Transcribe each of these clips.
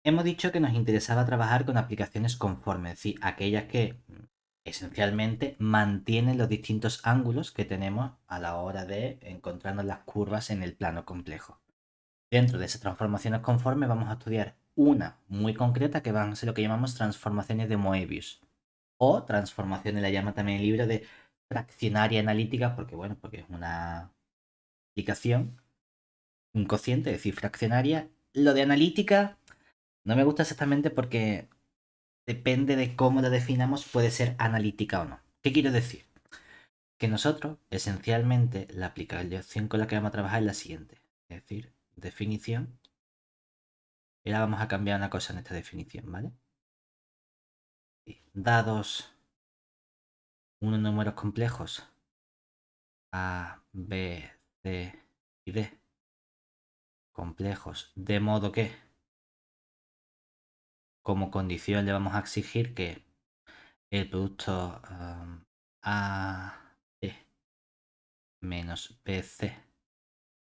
Hemos dicho que nos interesaba trabajar con aplicaciones conformes, es decir, aquellas que esencialmente mantienen los distintos ángulos que tenemos a la hora de encontrarnos las curvas en el plano complejo. Dentro de esas transformaciones conformes vamos a estudiar una muy concreta que van a ser lo que llamamos transformaciones de Moebius o transformaciones, la llama también el libro de fraccionaria analítica, porque bueno, porque es una aplicación, un cociente, es decir, fraccionaria. Lo de analítica no me gusta exactamente porque depende de cómo la definamos, puede ser analítica o no. ¿Qué quiero decir? Que nosotros, esencialmente, la aplicación con la que vamos a trabajar es la siguiente. Es decir, definición. Y ahora vamos a cambiar una cosa en esta definición, ¿vale? Dados unos números complejos A, B, C y D. Complejos. De modo que, como condición, le vamos a exigir que el producto A, B menos BC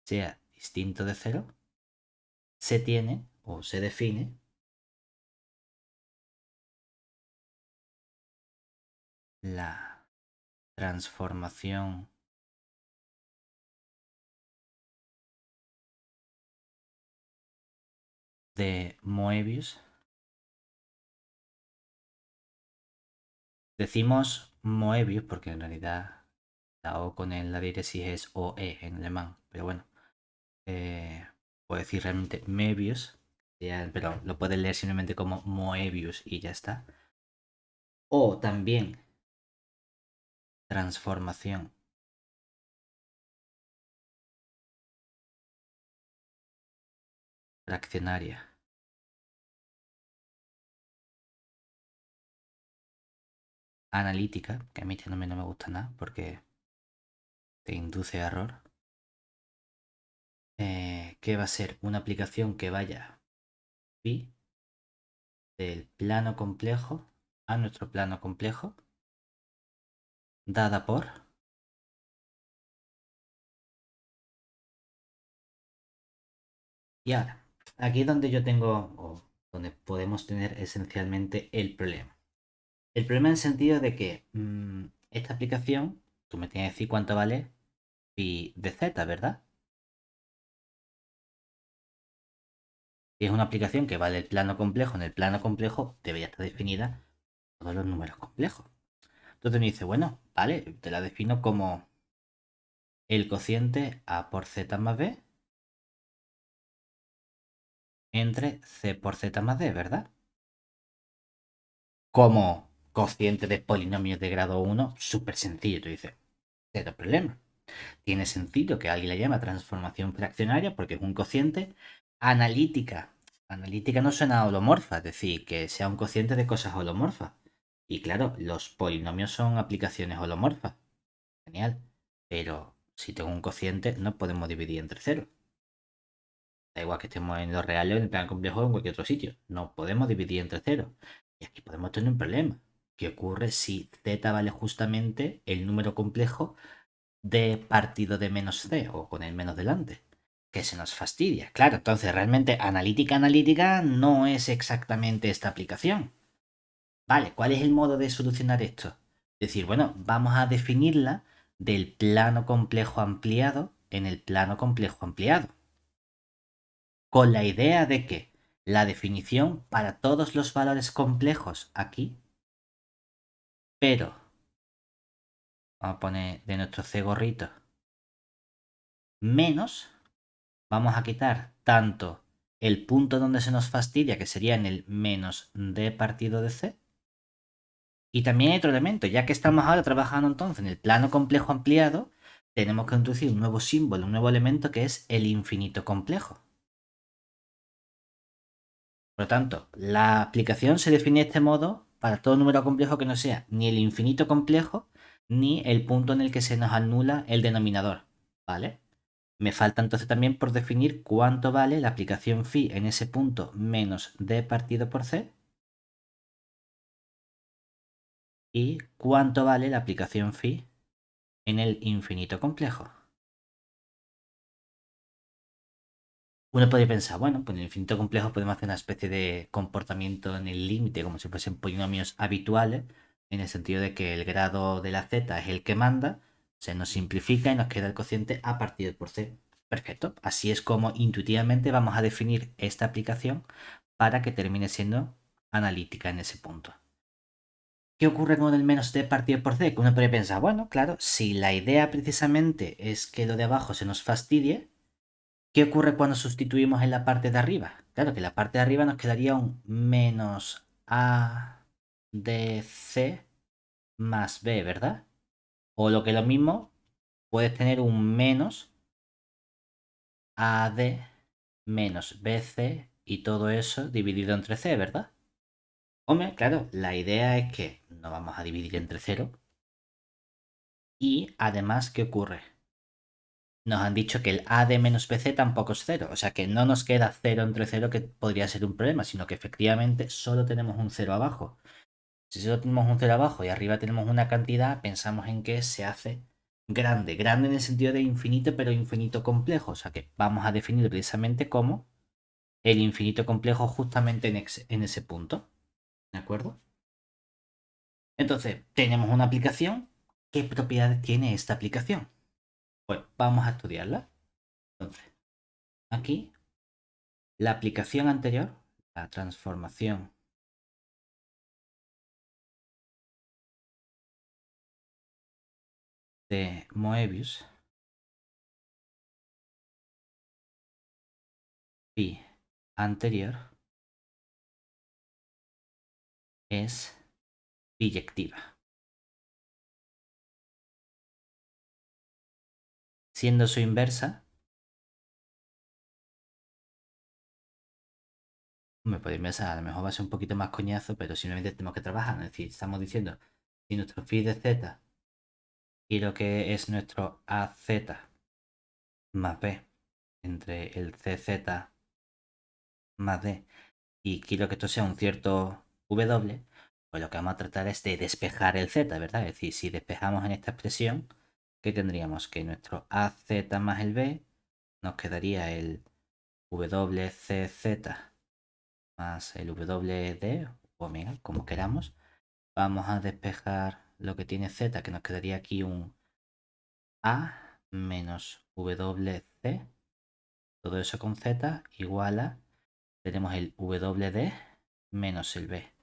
sea distinto de cero, se tiene o se define la transformación de Moebius. Decimos Moebius porque en realidad la O con la diéresis es OE en alemán, pero bueno, puedo decir realmente Möbius, pero lo puedes leer simplemente como Moebius y ya está. O también transformación fraccionaria analítica, que a mí este nombre no me gusta nada porque te induce a error, que va a ser una aplicación que vaya pi del plano complejo a nuestro plano complejo, dada por y ahora. Aquí es donde yo tengo, o donde podemos tener esencialmente el problema. El problema en el sentido de que esta aplicación, tú me tienes que decir cuánto vale pi de z, ¿verdad? Si es una aplicación que vale el plano complejo, en el plano complejo debería estar definida todos los números complejos. Entonces me dice, bueno, vale, te la defino como el cociente a por z más b entre c por z más d, ¿verdad? Como cociente de polinomios de grado 1, súper sencillo. Tú dices, cero problema. Tiene sentido que alguien la llame transformación fraccionaria porque es un cociente analítica. Analítica no suena a holomorfa, es decir, que sea un cociente de cosas holomorfas. Y claro, los polinomios son aplicaciones holomorfas. Genial. Pero si tengo un cociente, no podemos dividir entre cero. Da igual que estemos en lo real o en el plan complejo o en cualquier otro sitio. No podemos dividir entre cero. Y aquí podemos tener un problema. ¿Qué ocurre si z vale justamente el número complejo de partido de menos c o con el menos delante? Que se nos fastidia. Claro, entonces realmente analítica no es exactamente esta aplicación. Vale, ¿cuál es el modo de solucionar esto? Decir, bueno, vamos a definirla del plano complejo ampliado en el plano complejo ampliado. Con la idea de que la definición para todos los valores complejos aquí, pero vamos a poner de nuestro C gorrito, menos, vamos a quitar tanto el punto donde se nos fastidia, que sería en el menos d partido de c, y también hay otro elemento, ya que estamos ahora trabajando entonces en el plano complejo ampliado, tenemos que introducir un nuevo símbolo, un nuevo elemento que es el infinito complejo. Por lo tanto, la aplicación se define de este modo para todo número complejo que no sea ni el infinito complejo ni el punto en el que se nos anula el denominador, ¿vale? Me falta entonces también por definir cuánto vale la aplicación phi en ese punto menos d partido por c y cuánto vale la aplicación phi en el infinito complejo. Uno podría pensar, bueno, pues en el infinito complejo podemos hacer una especie de comportamiento en el límite, como si fuesen polinomios habituales, en el sentido de que el grado de la z es el que manda, se nos simplifica y nos queda el cociente a partir por c. Perfecto. Así es como intuitivamente vamos a definir esta aplicación para que termine siendo analítica en ese punto. ¿Qué ocurre con el menos d partido por c? Que uno puede pensar, bueno, claro, si la idea precisamente es que lo de abajo se nos fastidie, ¿qué ocurre cuando sustituimos en la parte de arriba? Claro que en la parte de arriba nos quedaría un menos a de c más b, ¿verdad? O lo que es lo mismo, puedes tener un menos a d menos bc y todo eso dividido entre c, ¿verdad? Hombre, claro, la idea es que no vamos a dividir entre cero. Y además, ¿qué ocurre? Nos han dicho que el a de menos bc tampoco es cero. O sea que no nos queda cero entre cero, que podría ser un problema, sino que efectivamente solo tenemos un cero abajo. Si solo tenemos un cero abajo y arriba tenemos una cantidad, pensamos en que se hace grande. Grande en el sentido de infinito, pero infinito complejo. O sea que vamos a definir precisamente como el infinito complejo justamente en ese punto. ¿De acuerdo? Entonces, tenemos una aplicación. ¿Qué propiedades tiene esta aplicación? Pues vamos a estudiarla. Entonces, aquí, la aplicación anterior, la transformación de Moebius, phi anterior, es biyectiva. Siendo su inversa, me podéis pensar, a lo mejor va a ser un poquito más coñazo, pero simplemente tenemos que trabajar. Es decir, estamos diciendo, si nuestro phi de z y lo que es nuestro az más b entre el cz más d y quiero que esto sea un cierto w, pues lo que vamos a tratar es de despejar el z, ¿verdad? Es decir, si despejamos en esta expresión, ¿qué tendríamos? Que nuestro az más el b nos quedaría el wcz más el wd o omega, como queramos. Vamos a despejar lo que tiene z, que nos quedaría aquí un a menos wc, todo eso con z igual a, tenemos el wd menos el b.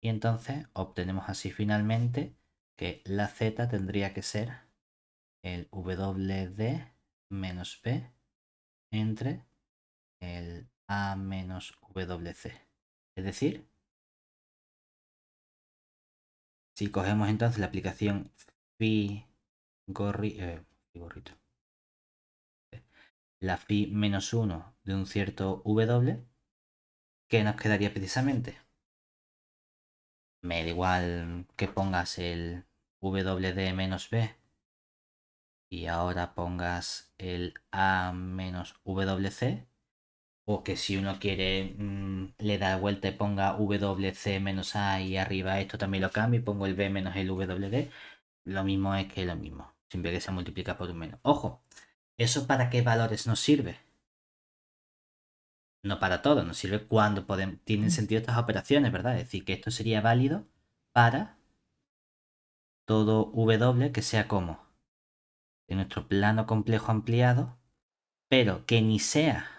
Y entonces obtenemos así finalmente que la z tendría que ser el wd menos b entre el a menos wc. Es decir, si cogemos entonces la aplicación phi gorrito, la phi menos 1 de un cierto w, ¿qué nos quedaría precisamente? Me da igual que pongas el wd menos b y ahora pongas el a menos wc, o que si uno quiere le da vuelta y ponga wc menos a y arriba esto también lo cambio y pongo el b menos el wd, lo mismo es que lo mismo, siempre que se multiplica por un menos. Ojo, ¿eso para qué valores nos sirve? No para todo, nos sirve cuando tienen sentido estas operaciones, ¿verdad? Es decir, que esto sería válido para todo w que sea como de nuestro plano complejo ampliado, pero que ni sea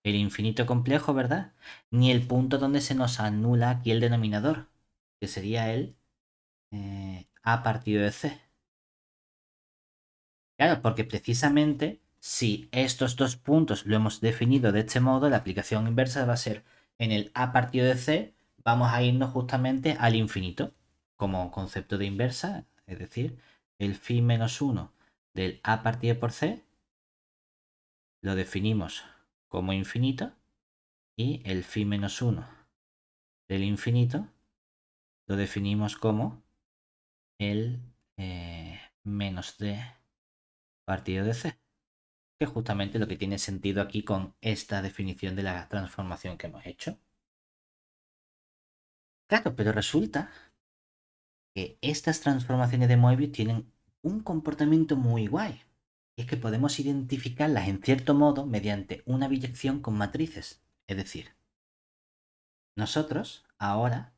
el infinito complejo, ¿verdad? Ni el punto donde se nos anula aquí el denominador, que sería el a partido de c. Claro, porque precisamente si estos dos puntos lo hemos definido de este modo, la aplicación inversa va a ser en el a partido de c, vamos a irnos justamente al infinito como concepto de inversa, es decir, el phi menos 1 del a partido por c lo definimos como infinito y el phi menos 1 del infinito lo definimos como el menos d partido de c, que es justamente lo que tiene sentido aquí con esta definición de la transformación que hemos hecho. Claro, pero resulta que estas transformaciones de Moebius tienen un comportamiento muy guay. es que podemos identificarlas en cierto modo mediante una biyección con matrices. Es decir, nosotros ahora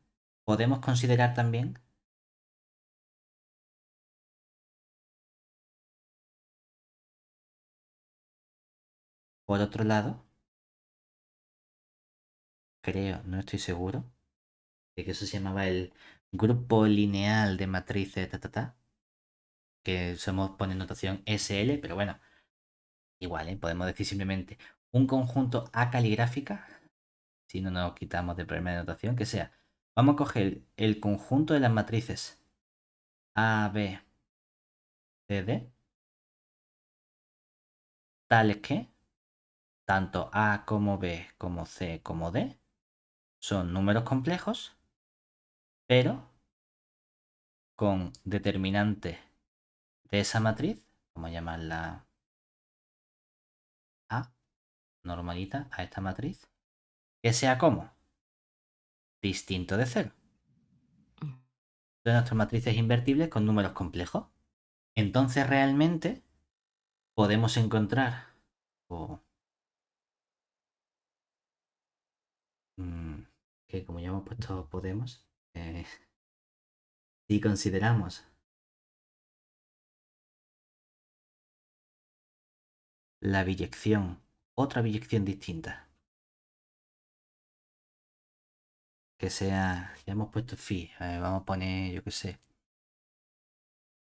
podemos considerar también por otro lado, creo, no estoy seguro, de que eso se llamaba el grupo lineal de matrices, que somos pone notación SL, pero bueno, igual, ¿eh? Podemos decir simplemente un conjunto A caligráfica, si no nos quitamos de problema de notación, que sea, vamos a coger el conjunto de las matrices A, B, C, D, tales que tanto A como B como C como D son números complejos, pero con determinante de esa matriz, vamos a llamarla A, normalita, a esta matriz, que sea como distinto de cero. De nuestras matrices invertibles con números complejos. Entonces realmente podemos encontrar, o que como ya hemos puesto podemos, si consideramos la biyección, otra biyección distinta, que sea, ya hemos puesto phi, vamos a poner, yo qué sé,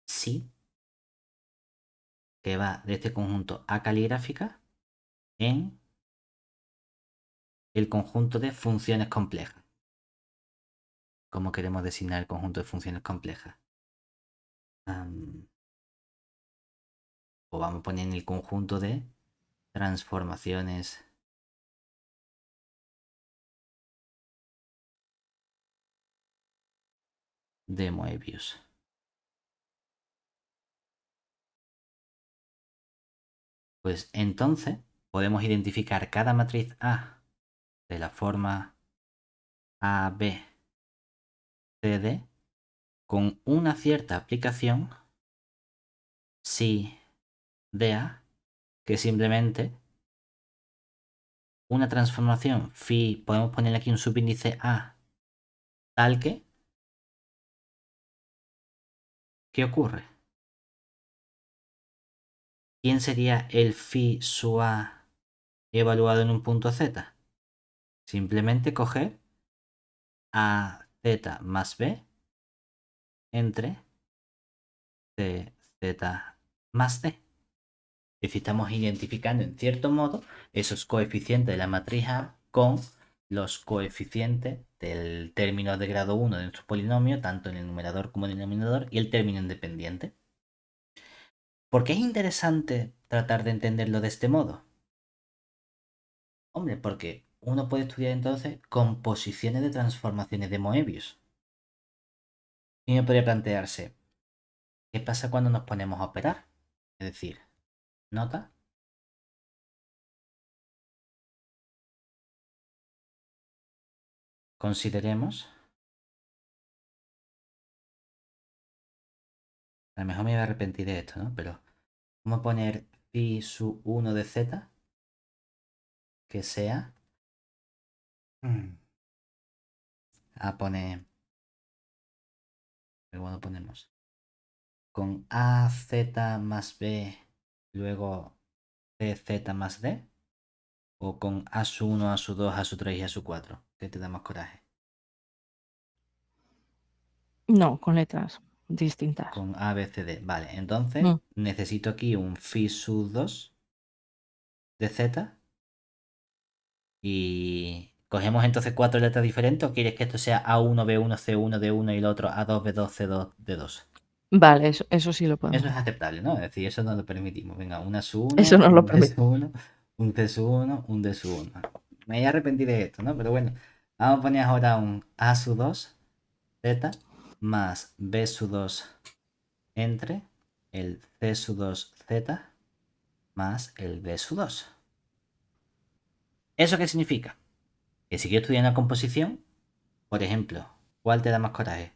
sí, que va de este conjunto A caligráfica en el conjunto de funciones complejas. ¿Cómo queremos designar el conjunto de funciones complejas? O vamos a poner en el conjunto de transformaciones de Moebius. Pues entonces podemos identificar cada matriz A de la forma A, B, C, D con una cierta aplicación si DA, que simplemente una transformación phi, podemos ponerle aquí un subíndice A, tal que, ¿qué ocurre? ¿Quién sería el phi su A evaluado en un punto Z? Simplemente coger A Z más B entre C Z más D. Es decir, estamos identificando en cierto modo esos coeficientes de la matriz A con los coeficientes del término de grado 1 de nuestro polinomio, tanto en el numerador como en el denominador, y el término independiente. ¿Por qué es interesante tratar de entenderlo de este modo? Hombre, porque uno puede estudiar entonces composiciones de transformaciones de Moebius. Y me podría plantearse, ¿qué pasa cuando nos ponemos a operar? Es decir, nota, consideremos, a lo mejor me voy a arrepentir de esto, ¿no? Pero vamos a poner phi sub 1 de z, que sea, a poner, luego ponemos, con AZ más B, luego CZ más D, o con A sub 1, A sub 2, A sub 3 y A sub 4, ¿qué te da más coraje? No, con letras distintas. Con A, B, C, D. Vale, entonces Mm. necesito aquí un phi sub 2 de Z y cogemos entonces cuatro letras diferentes o quieres que esto sea A1, B1, C1, D1 y el otro A2, B2, C2, D2. Vale, eso sí lo Eso podemos es hacer. aceptable, ¿no? Es decir, eso no lo permitimos. Venga, un A sub Eso 1, nos lo un B permite. sub 1, un C sub 1, un D sub 1. Me voy a arrepentir de esto, ¿no? Pero bueno, vamos a poner ahora un A sub 2 Z más B sub 2 entre el C sub 2 Z más el B sub 2. ¿Eso qué significa? Que si quiero estudiar una composición, por ejemplo, ¿cuál te da más coraje?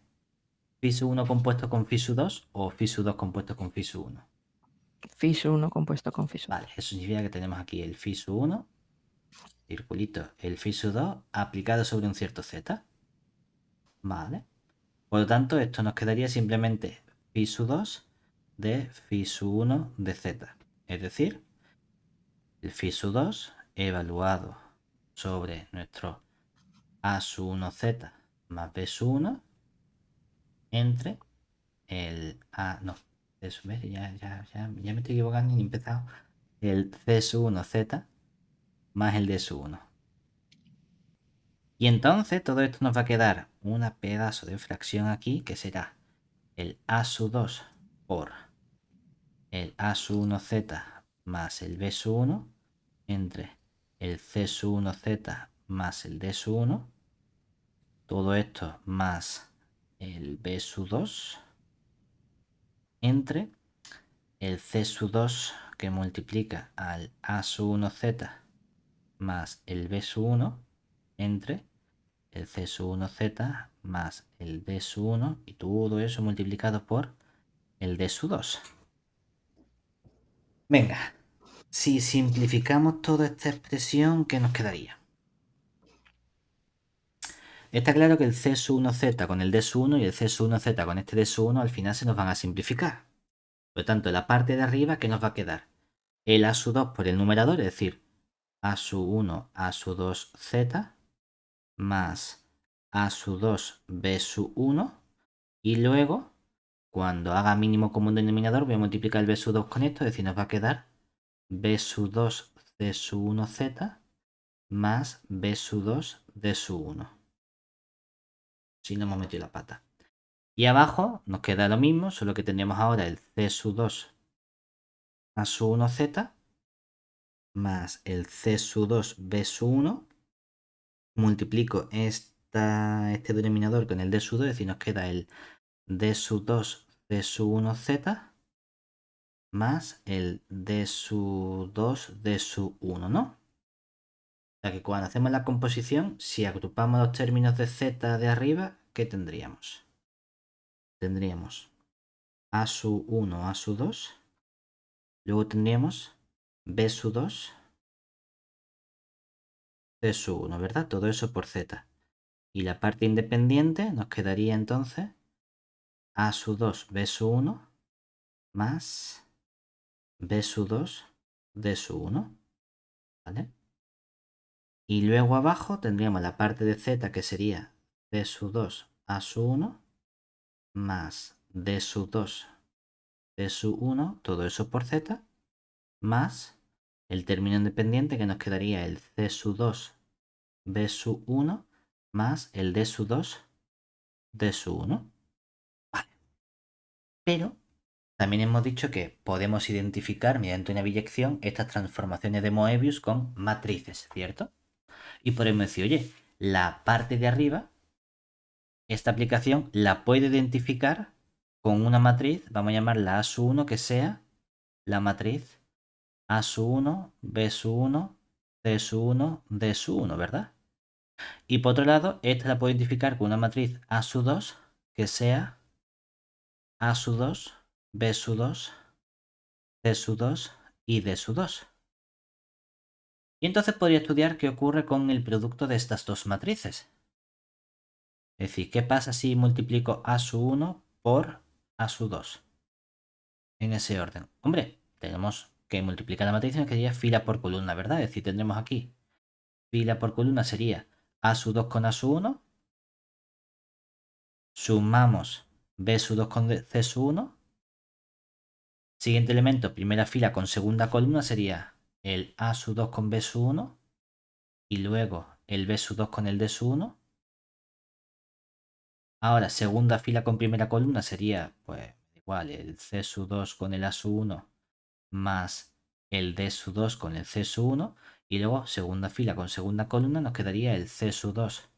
¿Phi sub 1 compuesto con Phi sub 2 o Phi sub 2 compuesto con Phi sub 1? Phi sub 1 compuesto con phi sub 2. Vale, eso significa que tenemos aquí el phi sub 1, circulito, el phi sub 2 aplicado sobre un cierto z. Vale. Por lo tanto, esto nos quedaría simplemente phi sub 2 de phi sub 1 de z. Es decir, el phi sub 2 evaluado sobre nuestro a sub 1z más b sub 1 entre el a, no, c sub, ya me estoy equivocando y he empezado. El c sub 1z más el d sub 1. Y entonces todo esto nos va a quedar una pedazo de fracción aquí que será el a sub 2 por el a sub 1z más el b sub 1 entre el c sub 1z más el d sub 1. Todo esto más el b sub 2 entre el c sub 2 que multiplica al a sub 1z más el b sub 1 entre el c sub 1z más el d sub 1 y todo eso multiplicado por el d sub 2. Venga, si simplificamos toda esta expresión, ¿qué nos quedaría? Está claro que el c sub 1z con el d sub 1 y el c sub 1z con este d sub 1 al final se nos van a simplificar. Por lo tanto, la parte de arriba, ¿qué nos va a quedar? El a sub 2 por el numerador, es decir, a sub 1, a sub 2 z más a sub 2 b sub 1 y luego cuando haga mínimo común denominador voy a multiplicar el b sub 2 con esto, es decir, nos va a quedar b sub 2 c sub 1 z más b sub 2 d sub 1. Si no hemos metido la pata. Y abajo nos queda lo mismo, solo que tendríamos ahora el c sub 2 a sub 1 z más el c sub 2 b sub 1. Multiplico este denominador con el d sub 2, es decir, nos queda el d sub 2 c sub 1 z más el d sub 2 d sub 1, ¿no? O sea que cuando hacemos la composición, si agrupamos los términos de z de arriba, ¿qué tendríamos? Tendríamos a sub 1, a sub 2, luego tendríamos b sub 2, c sub 1, ¿verdad? Todo eso por z. Y la parte independiente nos quedaría entonces a sub 2, b sub 1 más b sub 2, d sub 1, ¿vale? Y luego abajo tendríamos la parte de z que sería c sub 2, a sub 1 más d sub 2, d sub 1, todo eso por z, más el término independiente que nos quedaría el c sub 2, b sub 1 más el d sub 2, d sub 1. Vale. Pero también hemos dicho que podemos identificar mediante una biyección estas transformaciones de Moebius con matrices, ¿cierto? Y podemos decir, oye, la parte de arriba, esta aplicación la puede identificar con una matriz, vamos a llamarla A sub 1, que sea la matriz A sub 1, B sub 1, C sub 1, D sub 1, ¿verdad? Y por otro lado, esta la puedo identificar con una matriz A sub 2, que sea A sub 2, B sub 2, C sub 2 y D sub 2. Y entonces podría estudiar qué ocurre con el producto de estas dos matrices. Es decir, ¿qué pasa si multiplico A sub 1 por A sub 2? En ese orden. Hombre, tenemos que multiplicar la matriz que sería fila por columna, ¿verdad? Es decir, tendremos aquí fila por columna sería A sub 2 con A sub 1. Sumamos B sub 2 con C sub 1. Siguiente elemento, primera fila con segunda columna sería el A sub 2 con B sub 1. Y luego el B sub 2 con el D sub 1. Ahora, segunda fila con primera columna sería, pues, igual, el C sub 2 con el A sub 1 más el D sub 2 con el C sub 1. Y luego, segunda fila con segunda columna, nos quedaría el C sub 2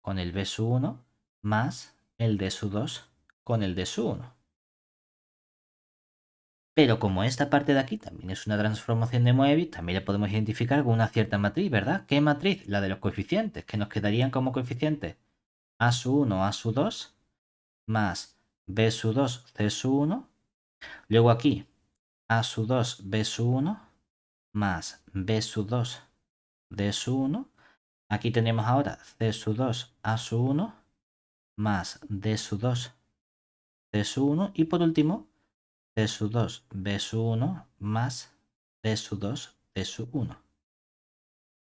con el B sub 1 más el D sub 2 con el D sub 1. Pero como esta parte de aquí también es una transformación de Moebius, también la podemos identificar con una cierta matriz, ¿verdad? ¿Qué matriz? La de los coeficientes, que nos quedarían como coeficientes A sub 1, A sub 2 más B sub 2, C sub 1. Luego aquí A sub 2 B sub 1 más B sub 2 D sub 1. Aquí tenemos ahora C sub 2 A sub 1 más D sub 2 C sub 1. Y por último, C sub 2 B sub 1 más D sub 2 D sub 1.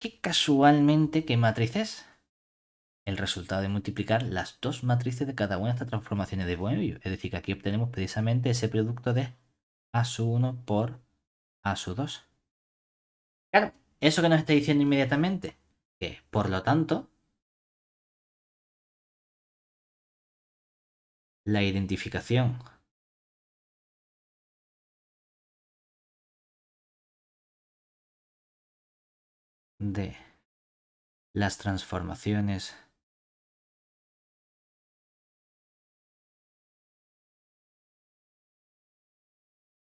¿Qué casualmente qué matriz es? El resultado de multiplicar las dos matrices de cada una de estas transformaciones de Moebius. Es decir, que aquí obtenemos precisamente ese producto de A sub 1 por A sub 2. Claro, ¿eso que nos está diciendo inmediatamente? Que, por lo tanto, la identificación de las transformaciones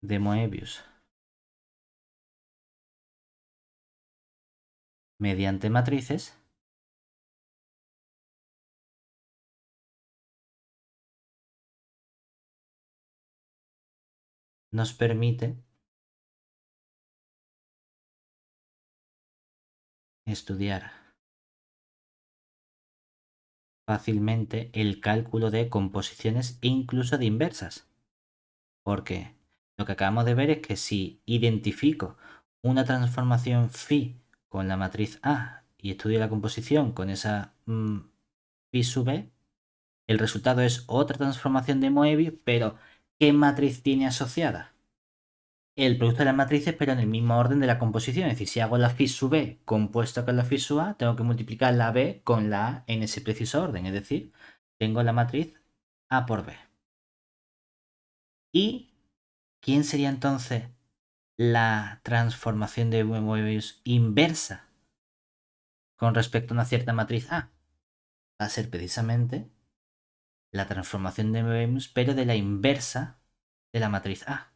de Moebius mediante matrices nos permite estudiar fácilmente el cálculo de composiciones e incluso de inversas. Porque lo que acabamos de ver es que si identifico una transformación phi con la matriz A y estudio la composición con esa phi sub B, el resultado es otra transformación de Moebius, pero ¿qué matriz tiene asociada? El producto de las matrices, pero en el mismo orden de la composición. Es decir, si hago la phi sub B compuesta con la phi sub A, tengo que multiplicar la B con la A en ese preciso orden. Es decir, tengo la matriz A por B. ¿Y quién sería entonces la transformación de Moebius inversa con respecto a una cierta matriz A? Va a ser precisamente la transformación de Moebius, pero de la inversa de la matriz A.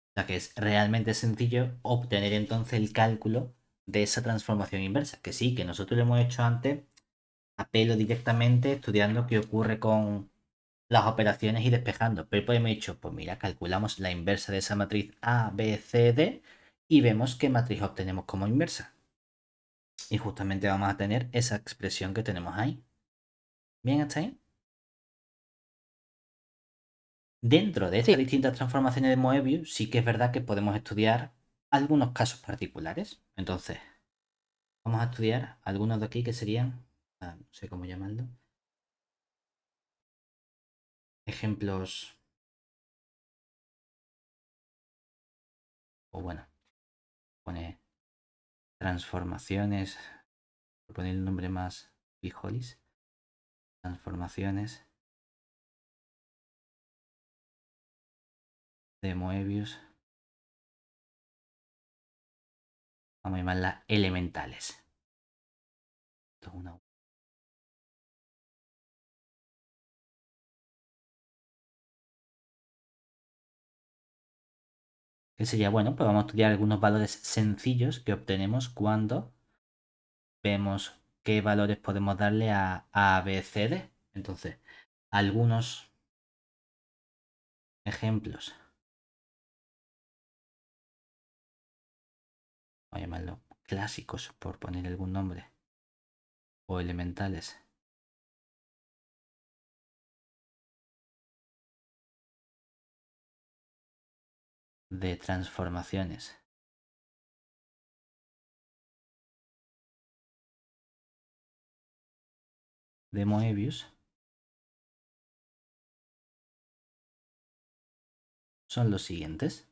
O sea que es realmente sencillo obtener entonces el cálculo de esa transformación inversa. Que sí, que nosotros lo hemos hecho antes a pelo directamente, estudiando qué ocurre con las operaciones y despejando. Pero pues hemos dicho, pues mira, calculamos la inversa de esa matriz A, B, C, D y vemos qué matriz obtenemos como inversa. Y justamente vamos a tener esa expresión que tenemos ahí. ¿Bien hasta ahí? Dentro de estas Sí, distintas transformaciones de Moebius, sí que es verdad que podemos estudiar algunos casos particulares. Entonces, vamos a estudiar algunos de aquí que serían, no sé cómo llamarlo, ejemplos, o bueno, pone transformaciones, por poner el nombre más fijolis, transformaciones de Moebius, vamos a llamarlas elementales. Esto es una. Que sería, bueno, pues vamos a estudiar algunos valores sencillos que obtenemos cuando vemos qué valores podemos darle a B, C, D. Entonces, algunos ejemplos, voy a llamarlo clásicos por poner algún nombre, o elementales de transformaciones de Moebius son los siguientes.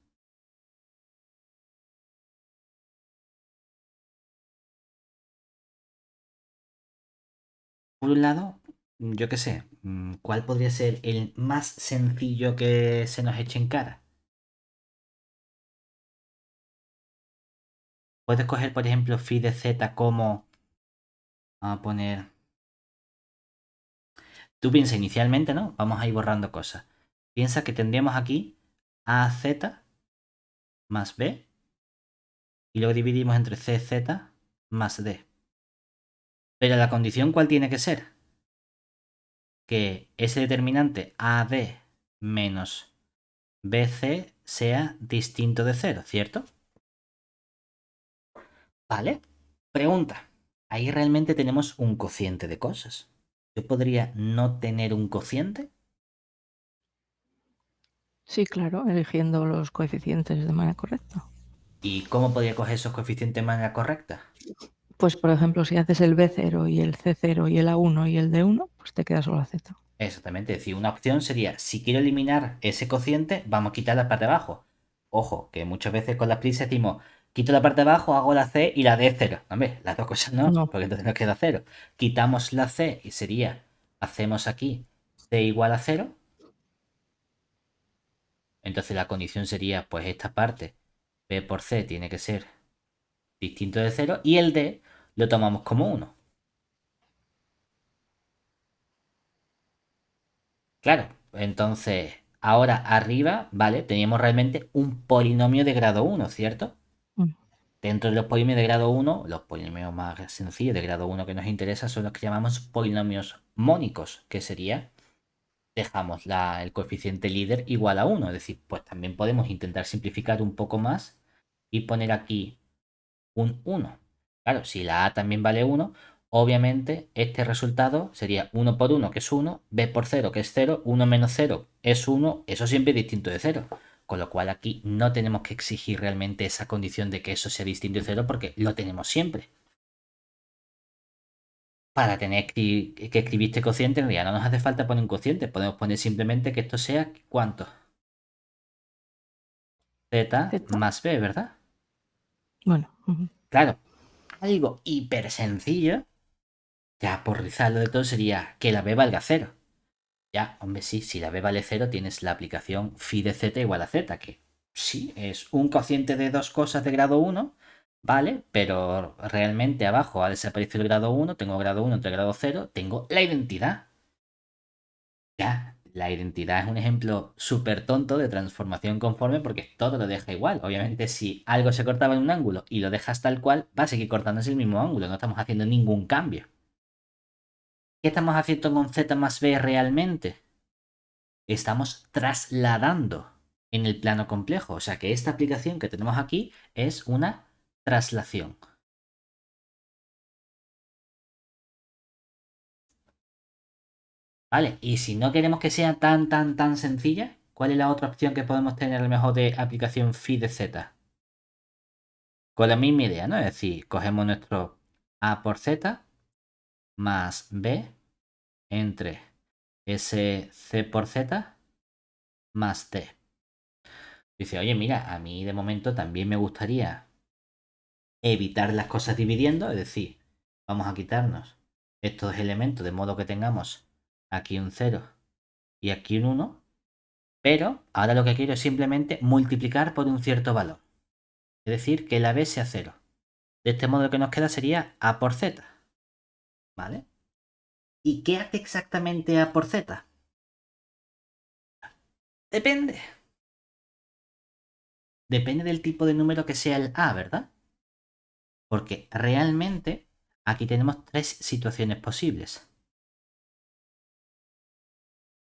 Por un lado, yo qué sé, ¿cuál podría ser el más sencillo que se nos eche en cara? Puedes coger, por ejemplo, phi de z como, vamos a poner, tú piensa inicialmente, ¿no? Vamos a ir borrando cosas. Piensa que tendríamos aquí AZ más B y luego dividimos entre CZ más D. Pero la condición, ¿cuál tiene que ser? Que ese determinante AD menos BC sea distinto de 0, ¿cierto? Vale. Pregunta. Ahí realmente tenemos un cociente de cosas. ¿Yo podría no tener un cociente? Sí, claro, eligiendo los coeficientes de manera correcta. ¿Y cómo podría coger esos coeficientes de manera correcta? Pues, por ejemplo, si haces el B0 y el C0 y el A1 y el D1, pues te queda solo la Z. Exactamente, es decir, una opción sería, si quiero eliminar ese cociente, vamos a quitar la parte de abajo. Ojo, que muchas veces con las prisas decimos, quito la parte de abajo, hago la C y la D 0. Hombre, las dos cosas no, No, porque entonces nos queda 0. Quitamos la C y sería, hacemos aquí C igual a 0. Entonces la condición sería, pues esta parte, B por C tiene que ser distinto de 0 y el D lo tomamos como 1. Claro, entonces ahora arriba, ¿vale? Teníamos realmente un polinomio de grado 1, ¿cierto? mm, Dentro de los polinomios de grado 1, los polinomios más sencillos de grado 1 que nos interesa son los que llamamos polinomios mónicos, que sería, dejamos el coeficiente líder igual a 1. Es decir, pues también podemos intentar simplificar un poco más y poner aquí un 1. Claro, si la A también vale 1, obviamente este resultado sería 1 por 1, que es 1, B por 0, que es 0, 1 menos 0 es 1, eso siempre es distinto de 0. Con lo cual aquí no tenemos que exigir realmente esa condición de que eso sea distinto de 0 porque lo tenemos siempre. Para tener que escribir este cociente, en realidad no nos hace falta poner un cociente, podemos poner simplemente que esto sea, ¿cuánto? Z Z. más B, ¿verdad? Bueno, Claro, algo hiper sencillo, ya por rizarlo de todo, sería que la B valga 0. Ya, hombre, sí, si la B vale 0, tienes la aplicación phi de z igual a z, que sí, es un cociente de dos cosas de grado 1, ¿vale? Pero realmente abajo ha desaparecido el grado 1, tengo grado 1 entre grado 0, tengo la identidad. Ya, la identidad es un ejemplo súper tonto de transformación conforme porque todo lo deja igual. Obviamente, si algo se cortaba en un ángulo y lo dejas tal cual, va a seguir cortándose el mismo ángulo, no estamos haciendo ningún cambio. ¿Qué estamos haciendo con z más b realmente? Estamos trasladando en el plano complejo. O sea que esta aplicación que tenemos aquí es una traslación. ¿Vale? Y si no queremos que sea tan sencilla, ¿cuál es la otra opción que podemos tener a lo mejor de aplicación phi de z? Con la misma idea, ¿no? Es decir, cogemos nuestro a por z más b entre ese c por z más t. Dice, oye, mira, a mí de momento también me gustaría evitar las cosas dividiendo, es decir, vamos a quitarnos estos elementos de modo que tengamos aquí un 0 y aquí un 1, pero ahora lo que quiero es simplemente multiplicar por un cierto valor, es decir, que la b sea 0. De este modo lo que nos queda sería a por z, ¿vale? ¿Y qué hace exactamente a por z? Depende. Depende del tipo de número que sea el a, ¿verdad? Porque realmente aquí tenemos tres situaciones posibles.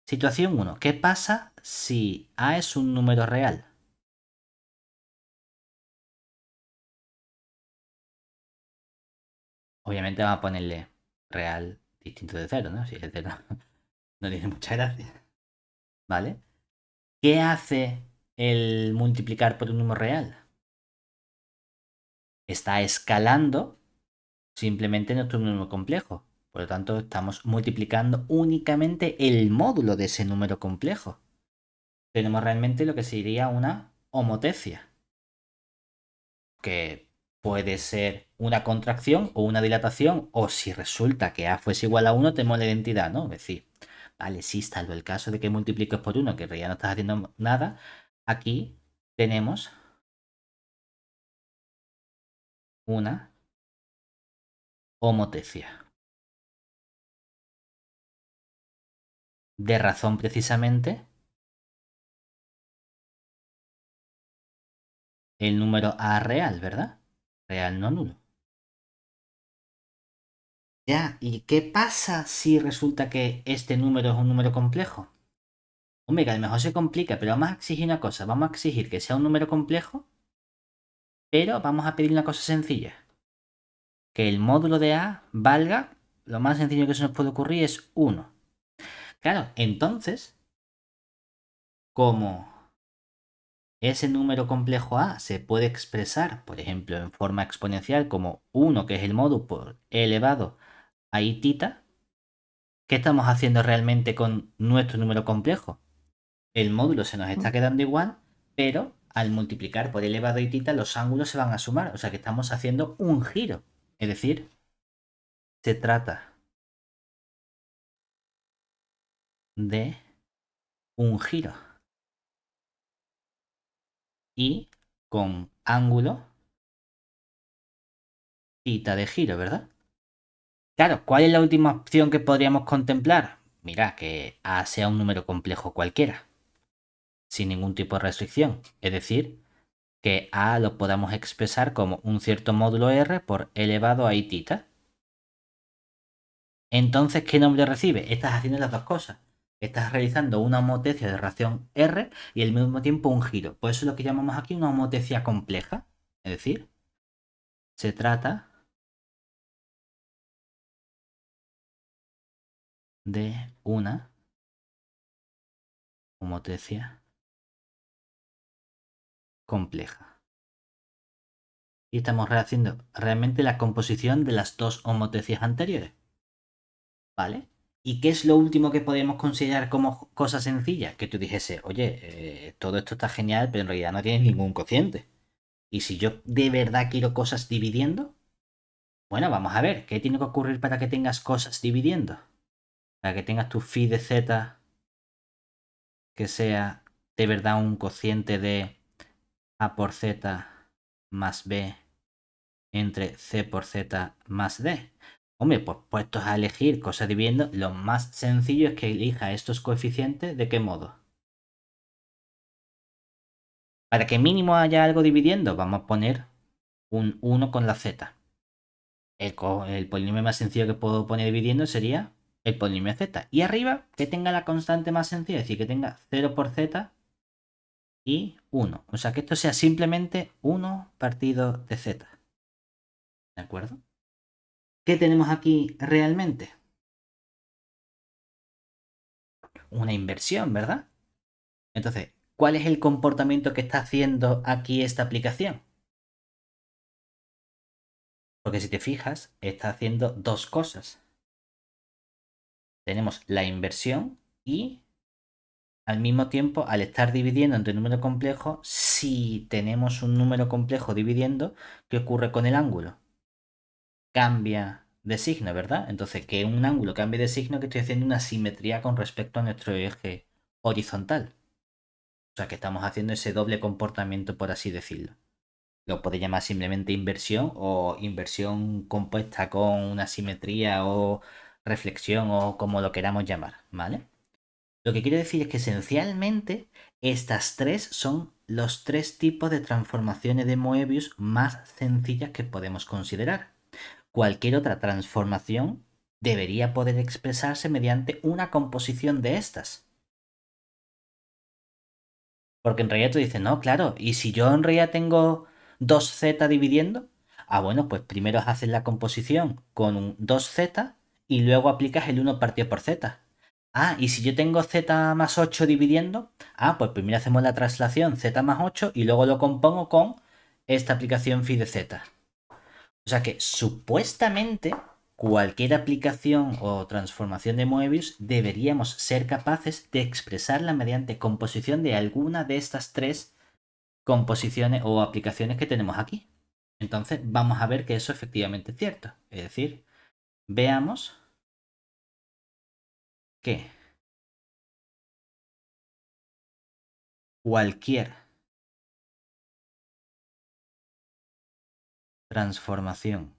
Situación 1. ¿Qué pasa si A es un número real? Obviamente vamos a ponerle real distinto de 0, ¿no? Si es 0 no tiene mucha gracia. ¿Vale? ¿Qué hace el multiplicar por un número real? Está escalando simplemente nuestro número complejo. Por lo tanto, estamos multiplicando únicamente el módulo de ese número complejo. Tenemos realmente lo que sería una homotecia, que puede ser una contracción o una dilatación, o si resulta que A fuese igual a 1, tenemos la identidad, ¿no? Es decir, vale, sí, salvo el caso de que multipliques por 1, que en realidad no estás haciendo nada, aquí tenemos una homotecia. De razón precisamente el número A real, ¿verdad? Real no nulo. Ya, ¿y qué pasa si resulta que este número es un número complejo? Hombre, que a lo mejor se complica, pero vamos a exigir una cosa. Vamos a exigir que sea un número complejo, pero vamos a pedir una cosa sencilla. Que el módulo de A valga, lo más sencillo que se nos puede ocurrir es 1. Claro, entonces, como ese número complejo A se puede expresar, por ejemplo, en forma exponencial como 1, que es el módulo por e elevado a i tita, ¿qué estamos haciendo realmente con nuestro número complejo? El módulo se nos está quedando igual, pero al multiplicar por e elevado a i tita, los ángulos se van a sumar. O sea que estamos haciendo un giro. Es decir, se trata de un giro. Y con ángulo tita de giro, ¿verdad? Claro, ¿cuál es la última opción que podríamos contemplar? Mira, que A sea un número complejo cualquiera, sin ningún tipo de restricción. Es decir, que A lo podamos expresar como un cierto módulo R por elevado a i tita. Entonces, ¿qué nombre recibe? Estás haciendo las dos cosas. Estás realizando una homotecia de ración R y al mismo tiempo un giro. Por eso es lo que llamamos aquí una homotecia compleja. Es decir, se trata de una homotecia compleja. Y estamos haciendo realmente la composición de las dos homotecias anteriores. ¿Vale? ¿Y qué es lo último que podemos considerar como cosa sencilla? Que tú dijese, oye, todo esto está genial, pero en realidad no tienes ningún cociente. Y si yo de verdad quiero cosas dividiendo, bueno, vamos a ver, ¿qué tiene que ocurrir para que tengas cosas dividiendo? Para que tengas tu phi de z que sea de verdad un cociente de a por z más b entre c por z más d. Hombre, pues puestos a elegir cosas dividiendo, lo más sencillo es que elija estos coeficientes de qué modo. Para que mínimo haya algo dividiendo, vamos a poner un 1 con la z. El polinomio más sencillo que puedo poner dividiendo sería el polinomio z. Y arriba, que tenga la constante más sencilla, es decir, que tenga 0 por z y 1. O sea, que esto sea simplemente 1 partido de z. ¿De acuerdo? ¿Qué tenemos aquí realmente? Una inversión, ¿verdad? Entonces, ¿cuál es el comportamiento que está haciendo aquí esta aplicación? Porque si te fijas, está haciendo dos cosas. Tenemos la inversión y al mismo tiempo, al estar dividiendo entre número complejo, si tenemos un número complejo dividiendo, ¿qué ocurre con el ángulo? Cambia de signo, ¿verdad? Entonces, que un ángulo cambie de signo, que estoy haciendo una simetría con respecto a nuestro eje horizontal. O sea, que estamos haciendo ese doble comportamiento, por así decirlo. Lo podéis llamar simplemente inversión o inversión compuesta con una simetría o reflexión o como lo queramos llamar, ¿vale? Lo que quiero decir es que esencialmente estas tres son los tres tipos de transformaciones de Moebius más sencillas que podemos considerar. Cualquier otra transformación debería poder expresarse mediante una composición de estas. Porque en realidad tú dices, no, claro, y si yo en realidad tengo 2z dividiendo, ah, bueno, pues primero haces la composición con un 2z y luego aplicas el 1 partido por z. Ah, y si yo tengo z más 8 dividiendo, ah, pues primero hacemos la traslación z más 8 y luego lo compongo con esta aplicación phi de z. O sea que supuestamente cualquier aplicación o transformación de Moebius deberíamos ser capaces de expresarla mediante composición de alguna de estas tres composiciones o aplicaciones que tenemos aquí. Entonces vamos a ver que eso efectivamente es cierto. Es decir, veamos que cualquier transformación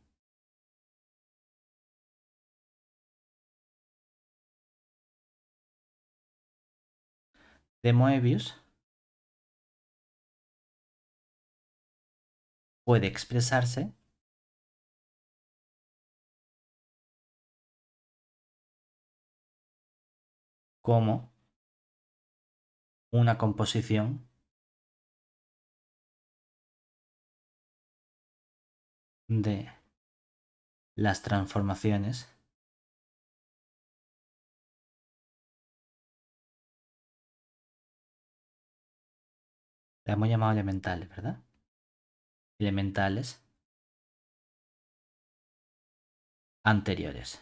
de Moebius puede expresarse como una composición de las transformaciones las hemos llamado elementales, ¿verdad? Elementales anteriores.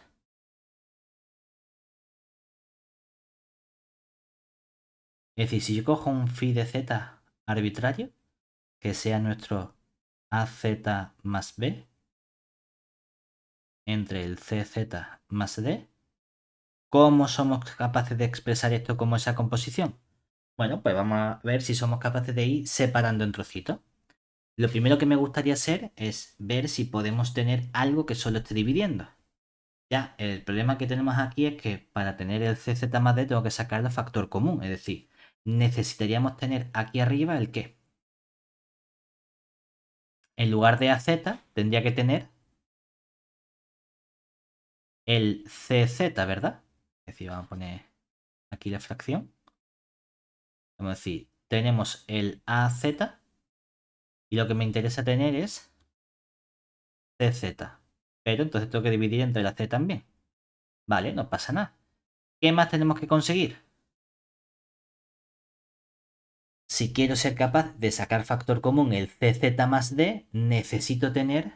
Es decir, si yo cojo un phi de z arbitrario, que sea nuestro AZ más B entre el CZ más D, ¿cómo somos capaces de expresar esto como esa composición? Bueno, pues vamos a ver si somos capaces de ir separando en trocitos. Lo primero que me gustaría hacer es ver si podemos tener algo que solo esté dividiendo. Ya, el problema que tenemos aquí es que para tener el CZ más D tengo que sacar el factor común, es decir, necesitaríamos tener aquí arriba el qué. En lugar de AZ tendría que tener el CZ, ¿verdad? Es decir, vamos a poner aquí la fracción. Vamos a decir, tenemos el AZ y lo que me interesa tener es CZ. Pero entonces tengo que dividir entre la C también. Vale, no pasa nada. ¿Qué más tenemos que conseguir? Si quiero ser capaz de sacar factor común el CZ más D, necesito tener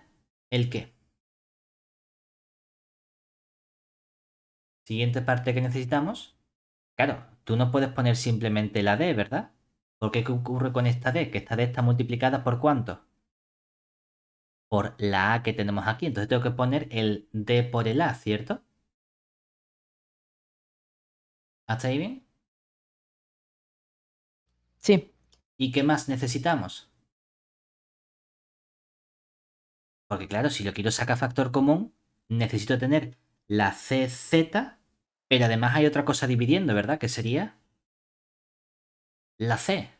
el qué. Siguiente parte que necesitamos. Claro, tú no puedes poner simplemente la D, ¿verdad? Porque ¿qué ocurre con esta D? Que esta D está multiplicada por ¿cuánto? Por la A que tenemos aquí. Entonces tengo que poner el D por el A, ¿cierto? ¿Hasta ahí bien? Sí, ¿Y qué más necesitamos? Porque claro, si lo quiero sacar factor común, necesito tener la CZ, pero además hay otra cosa dividiendo, ¿verdad? Que sería la C.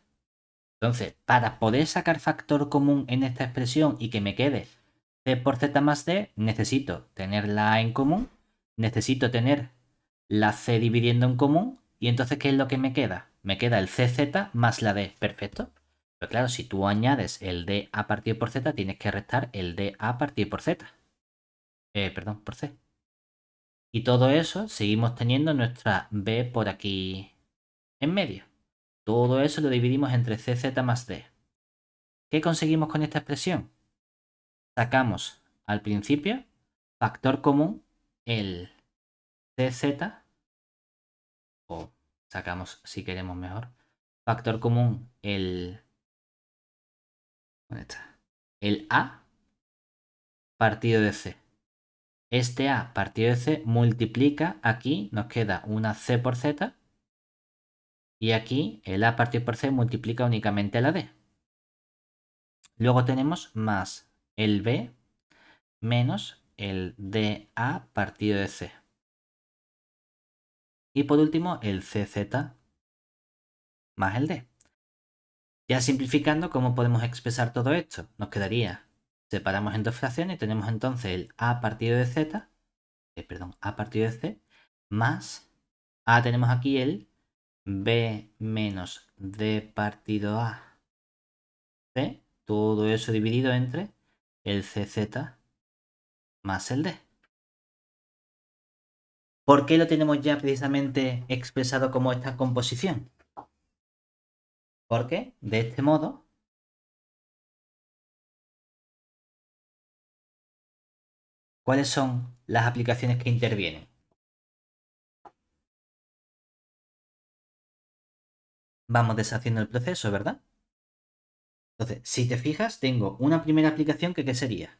Entonces, para poder sacar factor común en esta expresión y que me quede C por Z más D, necesito tener la A en común, necesito tener la C dividiendo en común, y entonces, ¿qué es lo que me queda? Me queda el CZ más la D, perfecto. Pero claro, si tú añades el D a partido por Z, tienes que restar el D a partido por Z. Perdón, por C. Y todo eso seguimos teniendo nuestra B por aquí en medio. Todo eso lo dividimos entre CZ más D. ¿Qué conseguimos con esta expresión? Sacamos al principio factor común el CZ, o sacamos si queremos mejor, factor común ¿dónde está? El A partido de C. Este A partido de C multiplica, aquí nos queda una C por Z, y aquí el A partido por C multiplica únicamente la D. Luego tenemos más el B menos el DA partido de C. Y por último el CZ más el D. Ya simplificando, ¿cómo podemos expresar todo esto? Nos quedaría, separamos en dos fracciones y tenemos entonces el A partido de Z, perdón, A partido de C, más A tenemos aquí el B menos D partido A C, todo eso dividido entre el CZ más el D. ¿Por qué lo tenemos ya precisamente expresado como esta composición? Porque de este modo, ¿cuáles son las aplicaciones que intervienen? Vamos deshaciendo el proceso, ¿verdad? Entonces, si te fijas, tengo una primera aplicación que ¿qué sería?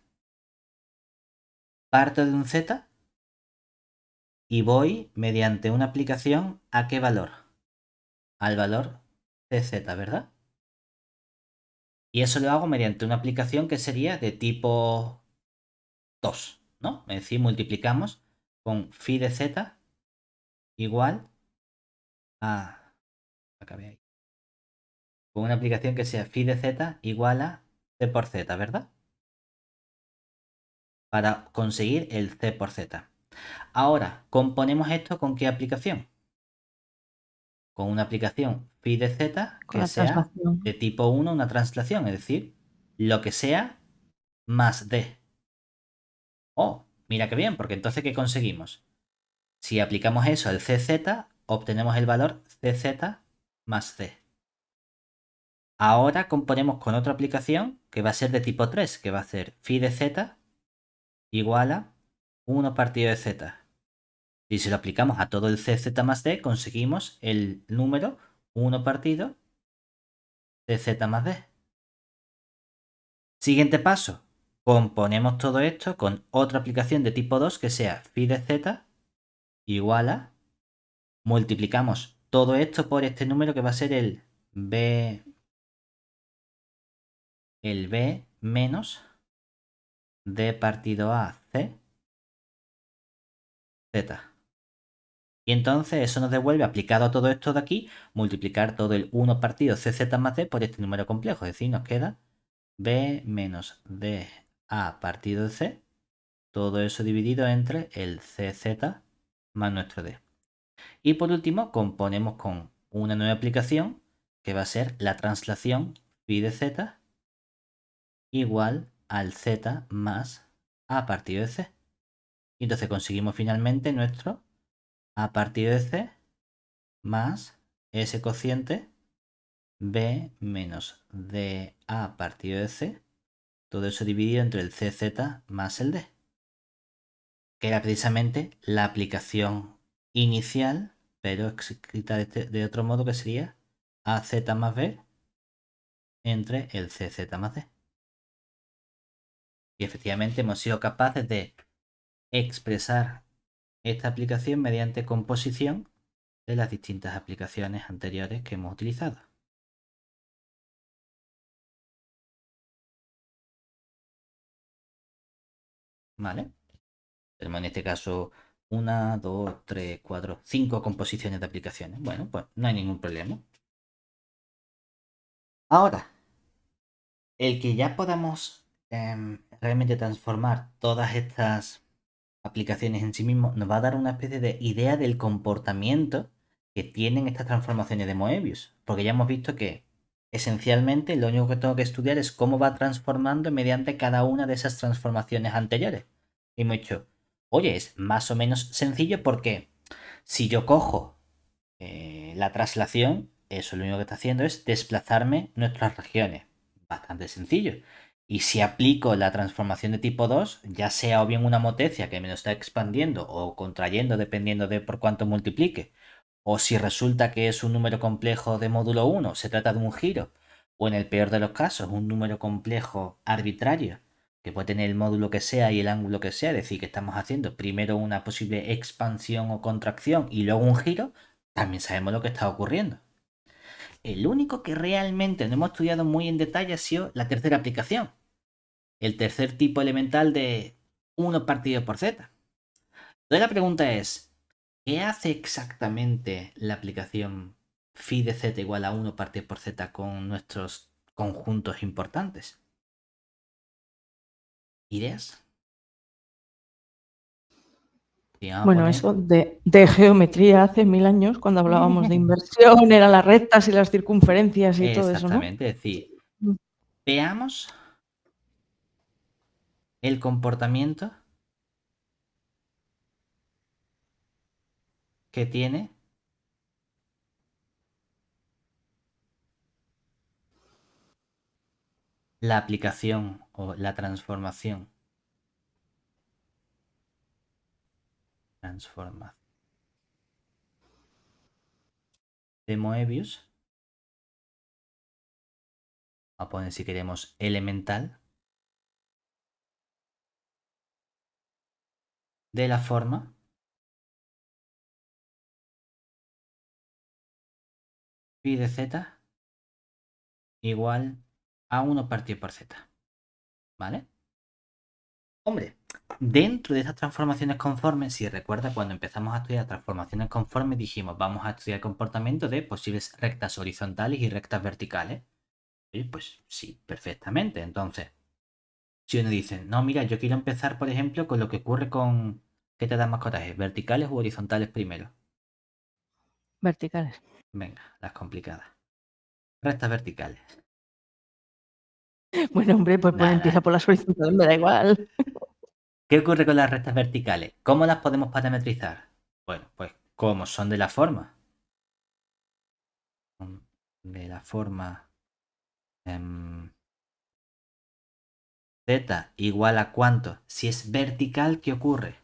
Parto de un Z y voy mediante una aplicación ¿a qué valor? Al valor CZ, ¿verdad? Y eso lo hago mediante una aplicación que sería de tipo 2, ¿no? Es decir, multiplicamos con phi de Z igual a... Acabé ahí. Con una aplicación que sea phi de Z igual a C por Z, ¿verdad? Para conseguir el C por Z. Ahora, ¿componemos esto con qué aplicación? con una aplicación phi de z Con que la sea traslación. de tipo 1 una translación, es decir, lo que sea más d. Oh, mira qué bien, porque entonces ¿qué conseguimos? Si aplicamos eso al cz, obtenemos el valor cz más c. Ahora componemos con otra aplicación que va a ser de tipo 3, que va a ser phi de z igual a 1 partido de z. Y si lo aplicamos a todo el cz más d, conseguimos el número 1 partido de z más d. Siguiente paso, componemos todo esto con otra aplicación de tipo 2 que sea phi de z igual a, multiplicamos todo esto por este número que va a ser el b menos d partido a c z. Y entonces eso nos devuelve, aplicado a todo esto de aquí, multiplicar todo el 1 partido cz más d por este número complejo. Es decir, nos queda b menos d a partido de c, todo eso dividido entre el cz más nuestro d. Y por último, componemos con una nueva aplicación que va a ser la translación phi de z igual al z más a partido de c. Y entonces conseguimos finalmente nuestro a partido de c más ese cociente b menos dA partido de c, todo eso dividido entre el cz más el d, que era precisamente la aplicación inicial, pero escrita de otro modo que sería az más b entre el cz más d. Y efectivamente hemos sido capaces de expresar esta aplicación mediante composición de las distintas aplicaciones anteriores que hemos utilizado. ¿Vale? Tenemos en este caso una, dos, tres, cuatro, cinco composiciones de aplicaciones. Bueno, pues no hay ningún problema. Ahora, el que ya podamos realmente transformar todas estas aplicaciones en sí mismo nos va a dar una especie de idea del comportamiento que tienen estas transformaciones de Moebius. Porque ya hemos visto que esencialmente lo único que tengo que estudiar es cómo va transformando mediante cada una de esas transformaciones anteriores. Y me he dicho, oye, es más o menos sencillo porque si yo cojo la traslación, eso lo único que está haciendo es desplazarme nuestras regiones. Bastante sencillo. Y si aplico la transformación de tipo 2, ya sea o bien una motecia que me lo está expandiendo o contrayendo dependiendo de por cuánto multiplique, o si resulta que es un número complejo de módulo 1, se trata de un giro, o en el peor de los casos, un número complejo arbitrario, que puede tener el módulo que sea y el ángulo que sea, es decir, que estamos haciendo primero una posible expansión o contracción y luego un giro, también sabemos lo que está ocurriendo. El único que realmente no hemos estudiado muy en detalle ha sido la tercera aplicación, el tercer tipo elemental de 1 partido por z. Entonces la pregunta es, ¿qué hace exactamente la aplicación phi de z igual a 1 partido por z con nuestros conjuntos importantes? ¿Ideas? Si vamos a Bueno, poner... eso de geometría hace 1000 años, cuando hablábamos de inversión, eran las rectas y las circunferencias y todo eso, ¿no? Exactamente, es decir, Mm. veamos el comportamiento que tiene la aplicación o la transformación. De Moebius. Vamos a poner si queremos elemental. De la forma phi de z igual a 1 partido por z. ¿Vale? Hombre, dentro de estas transformaciones conformes, si recuerda cuando empezamos a estudiar transformaciones conformes, dijimos vamos a estudiar el comportamiento de posibles rectas horizontales y rectas verticales. Y pues sí, perfectamente. Entonces, si uno dice, no, mira, yo quiero empezar, por ejemplo, con lo que ocurre con, ¿qué te da más coraje? ¿Verticales u horizontales primero? Verticales. Venga, las complicadas. Rectas verticales. Bueno, hombre, pues empieza Nada. por las horizontales, me da igual. ¿Qué ocurre con las rectas verticales? ¿Cómo las podemos parametrizar? Bueno, pues como son de la forma. De la forma z igual a cuánto. Si es vertical, ¿qué ocurre?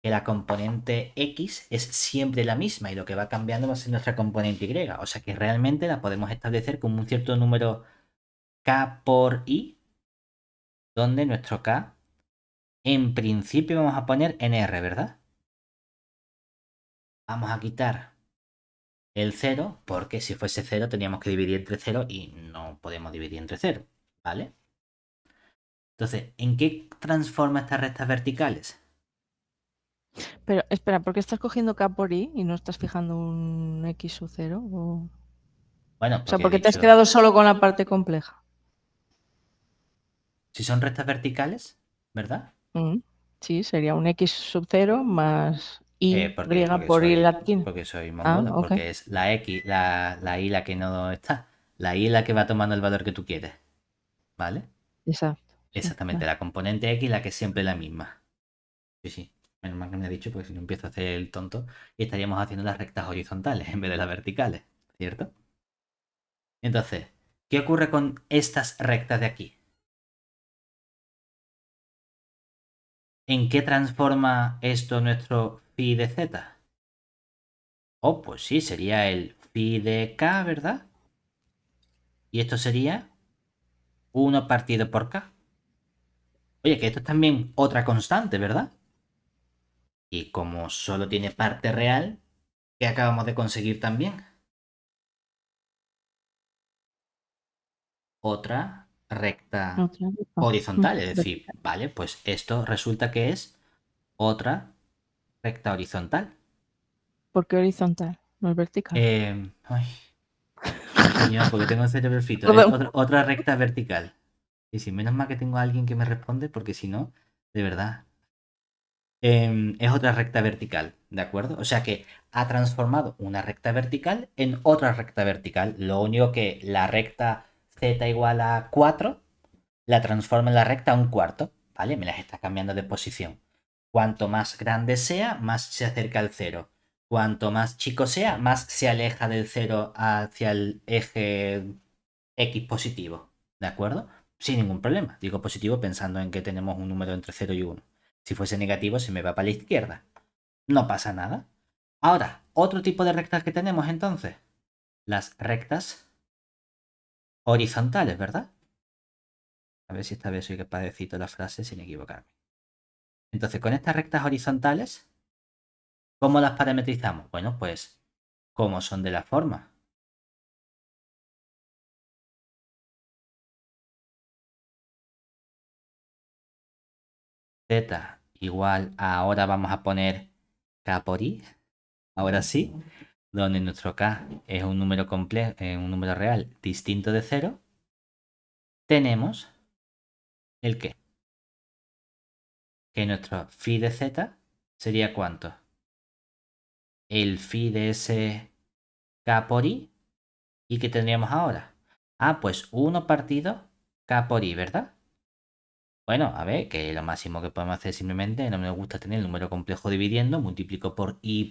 Que la componente x es siempre la misma y lo que va cambiando va a ser nuestra componente y. O sea que realmente la podemos establecer como un cierto número k por i, donde nuestro k en principio vamos a poner en r, ¿verdad? Vamos a quitar el 0 porque si fuese 0 teníamos que dividir entre 0 y no podemos dividir entre 0, ¿vale? Entonces, ¿en qué transforma estas rectas verticales? Pero espera, ¿por qué estás cogiendo K por I y no estás fijando un X sub 0? Bueno, O sea, porque he ¿por qué te has dicho, quedado solo con la parte compleja? si son rectas verticales, ¿verdad? Sí, sería un X sub 0 más Y Porque, porque por I soy, latina. porque soy Ah, mongolo, ok. porque es la X, la Y la que no está. La Y la que va tomando el valor que tú quieres, ¿vale? Exacto. Sí, Exactamente, vale. la componente X la que es siempre la misma. Sí, sí. Menos mal que me ha dicho, porque si no empiezo a hacer el tonto y estaríamos haciendo las rectas horizontales en vez de las verticales, ¿cierto? Entonces, ¿qué ocurre con estas rectas de aquí? ¿En qué transforma esto nuestro phi de z? Oh, pues sí, sería el phi de k, ¿verdad? Y esto sería 1 partido por k. Oye, que esto es también otra constante, ¿verdad? Y como solo tiene parte real, ¿qué acabamos de conseguir también? Otra recta Otra vez, horizontal. Es decir, vertical. vale, pues esto resulta que es otra recta horizontal. ¿Por qué horizontal? No es vertical. Ay, señor, porque tengo el cerebro frito. Es Perdón. otra recta vertical. Y sí, menos mal que tengo a alguien que me responde, porque si no, de verdad. Es otra recta vertical, ¿de acuerdo? O sea que ha transformado una recta vertical en otra recta vertical. Lo único que la recta z igual a 4 la transforma en la recta a un cuarto, ¿vale? Me las está cambiando de posición. Cuanto más grande sea, más se acerca al cero. Cuanto más chico sea, más se aleja del cero hacia el eje X positivo, ¿de acuerdo? Sin ningún problema. Digo positivo pensando en que tenemos un número entre 0 y 1. Si fuese negativo, se me va para la izquierda. No pasa nada. Ahora, otro tipo de rectas que tenemos entonces. Las rectas horizontales, ¿verdad? A ver si esta vez soy capaz de decir toda la frase sin equivocarme. Entonces, con estas rectas horizontales, ¿cómo las parametrizamos? Bueno, pues, ¿cómo son de la forma? Z igual a, ahora vamos a poner K por I. Ahora sí, donde nuestro k es un número complejo, un número real distinto de 0, tenemos el qué. Que nuestro phi de z sería ¿cuánto? El phi de ese k por i. ¿Y qué tendríamos ahora? Ah, pues 1 partido k por i, ¿verdad? Bueno, a ver, que lo máximo que podemos hacer simplemente, no me gusta tener el número complejo dividiendo, multiplico por i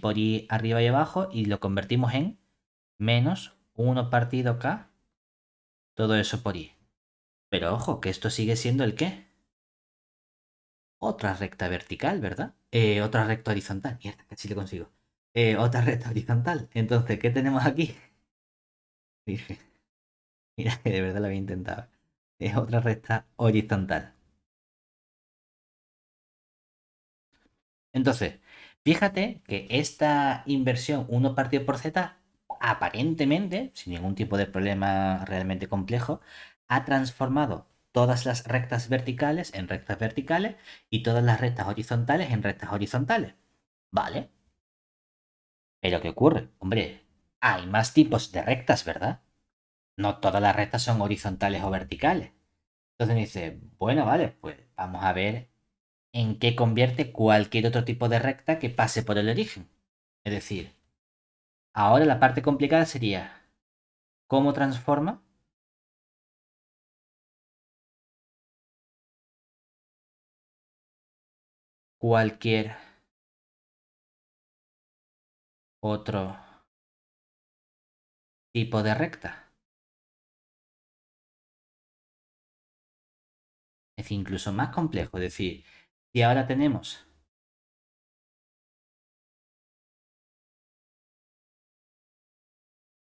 arriba y abajo y lo convertimos en menos 1 partido k, todo eso por i. Pero ojo, que esto sigue siendo el qué. Otra recta vertical, ¿verdad? Otra recta horizontal. Mierda, casi lo consigo. Otra recta horizontal. Entonces, ¿qué tenemos aquí? Dije, mira, que de verdad lo había intentado. Es otra recta horizontal. Entonces, fíjate que esta inversión 1 partido por z, aparentemente, sin ningún tipo de problema realmente complejo, ha transformado todas las rectas verticales en rectas verticales y todas las rectas horizontales en rectas horizontales. Vale, pero ¿qué ocurre? Hombre, hay más tipos de rectas, ¿verdad? No todas las rectas son horizontales o verticales. Entonces me dice, bueno, vale, pues vamos a ver en qué convierte cualquier otro tipo de recta que pase por el origen. Es decir, Ahora la parte complicada sería cómo transforma cualquier otro tipo de recta. Es decir, incluso más complejo. Es decir, si ahora tenemos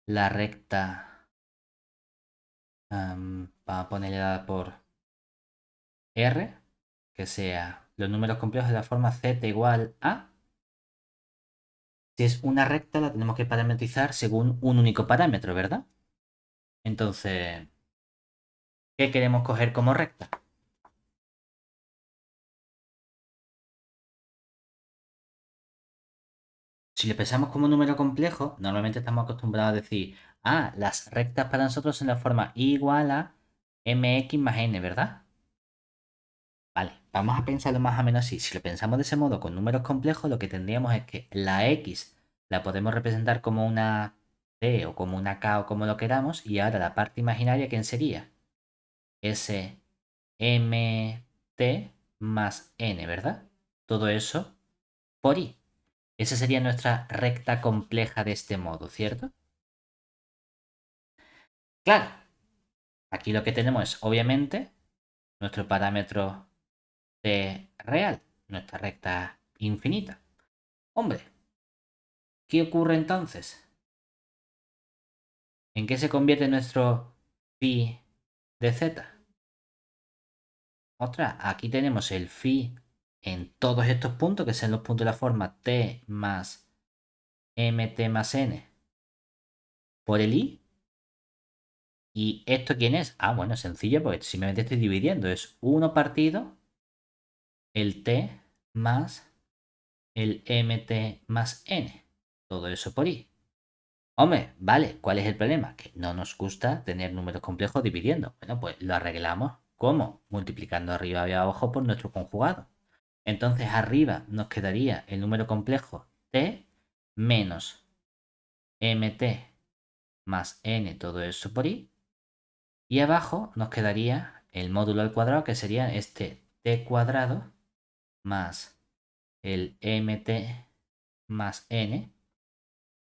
la recta, vamos a ponerle dada por R, que sea los números complejos de la forma z igual a. Si es una recta, la tenemos que parametrizar según un único parámetro, ¿verdad? Entonces, ¿qué queremos coger como recta? Si lo pensamos como un número complejo, normalmente estamos acostumbrados a decir, las rectas para nosotros son la forma y igual a mx más n, ¿verdad? Vale, vamos a pensarlo más o menos así. Si lo pensamos de ese modo con números complejos, lo que tendríamos es que la x la podemos representar como una t o como una k o como lo queramos, y ahora la parte imaginaria, ¿quién sería? S mt más n, ¿verdad? Todo eso por i. Esa sería nuestra recta compleja de este modo, ¿cierto? Claro, aquí lo que tenemos es, obviamente, nuestro parámetro t real, nuestra recta infinita. Hombre, ¿qué ocurre entonces? ¿En qué se convierte nuestro phi de z? Otra, aquí tenemos el phi en todos estos puntos, que son los puntos de la forma t más mt más n por el i. ¿Y esto quién es? Bueno, sencillo, porque simplemente estoy dividiendo. Es 1 partido el t más el mt más n. Todo eso por i. Hombre, vale, ¿cuál es el problema? Que no nos gusta tener números complejos dividiendo. Bueno, pues lo arreglamos. ¿Cómo? Multiplicando arriba y abajo por nuestro conjugado. Entonces arriba nos quedaría el número complejo t menos mt más n, todo eso por i. Y abajo nos quedaría el módulo al cuadrado, que sería este t cuadrado más el mt más n,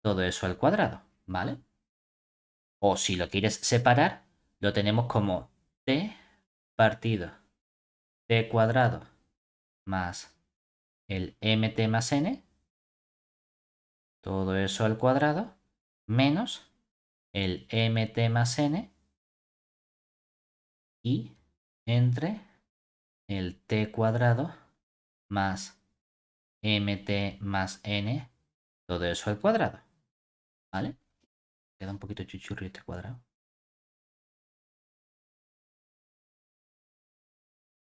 todo eso al cuadrado, ¿vale? O si lo quieres separar, lo tenemos como t partido t cuadrado más el mt más n, todo eso al cuadrado, menos el mt más n y entre el t cuadrado más mt más n, todo eso al cuadrado, ¿vale? Queda un poquito chuchurri este cuadrado.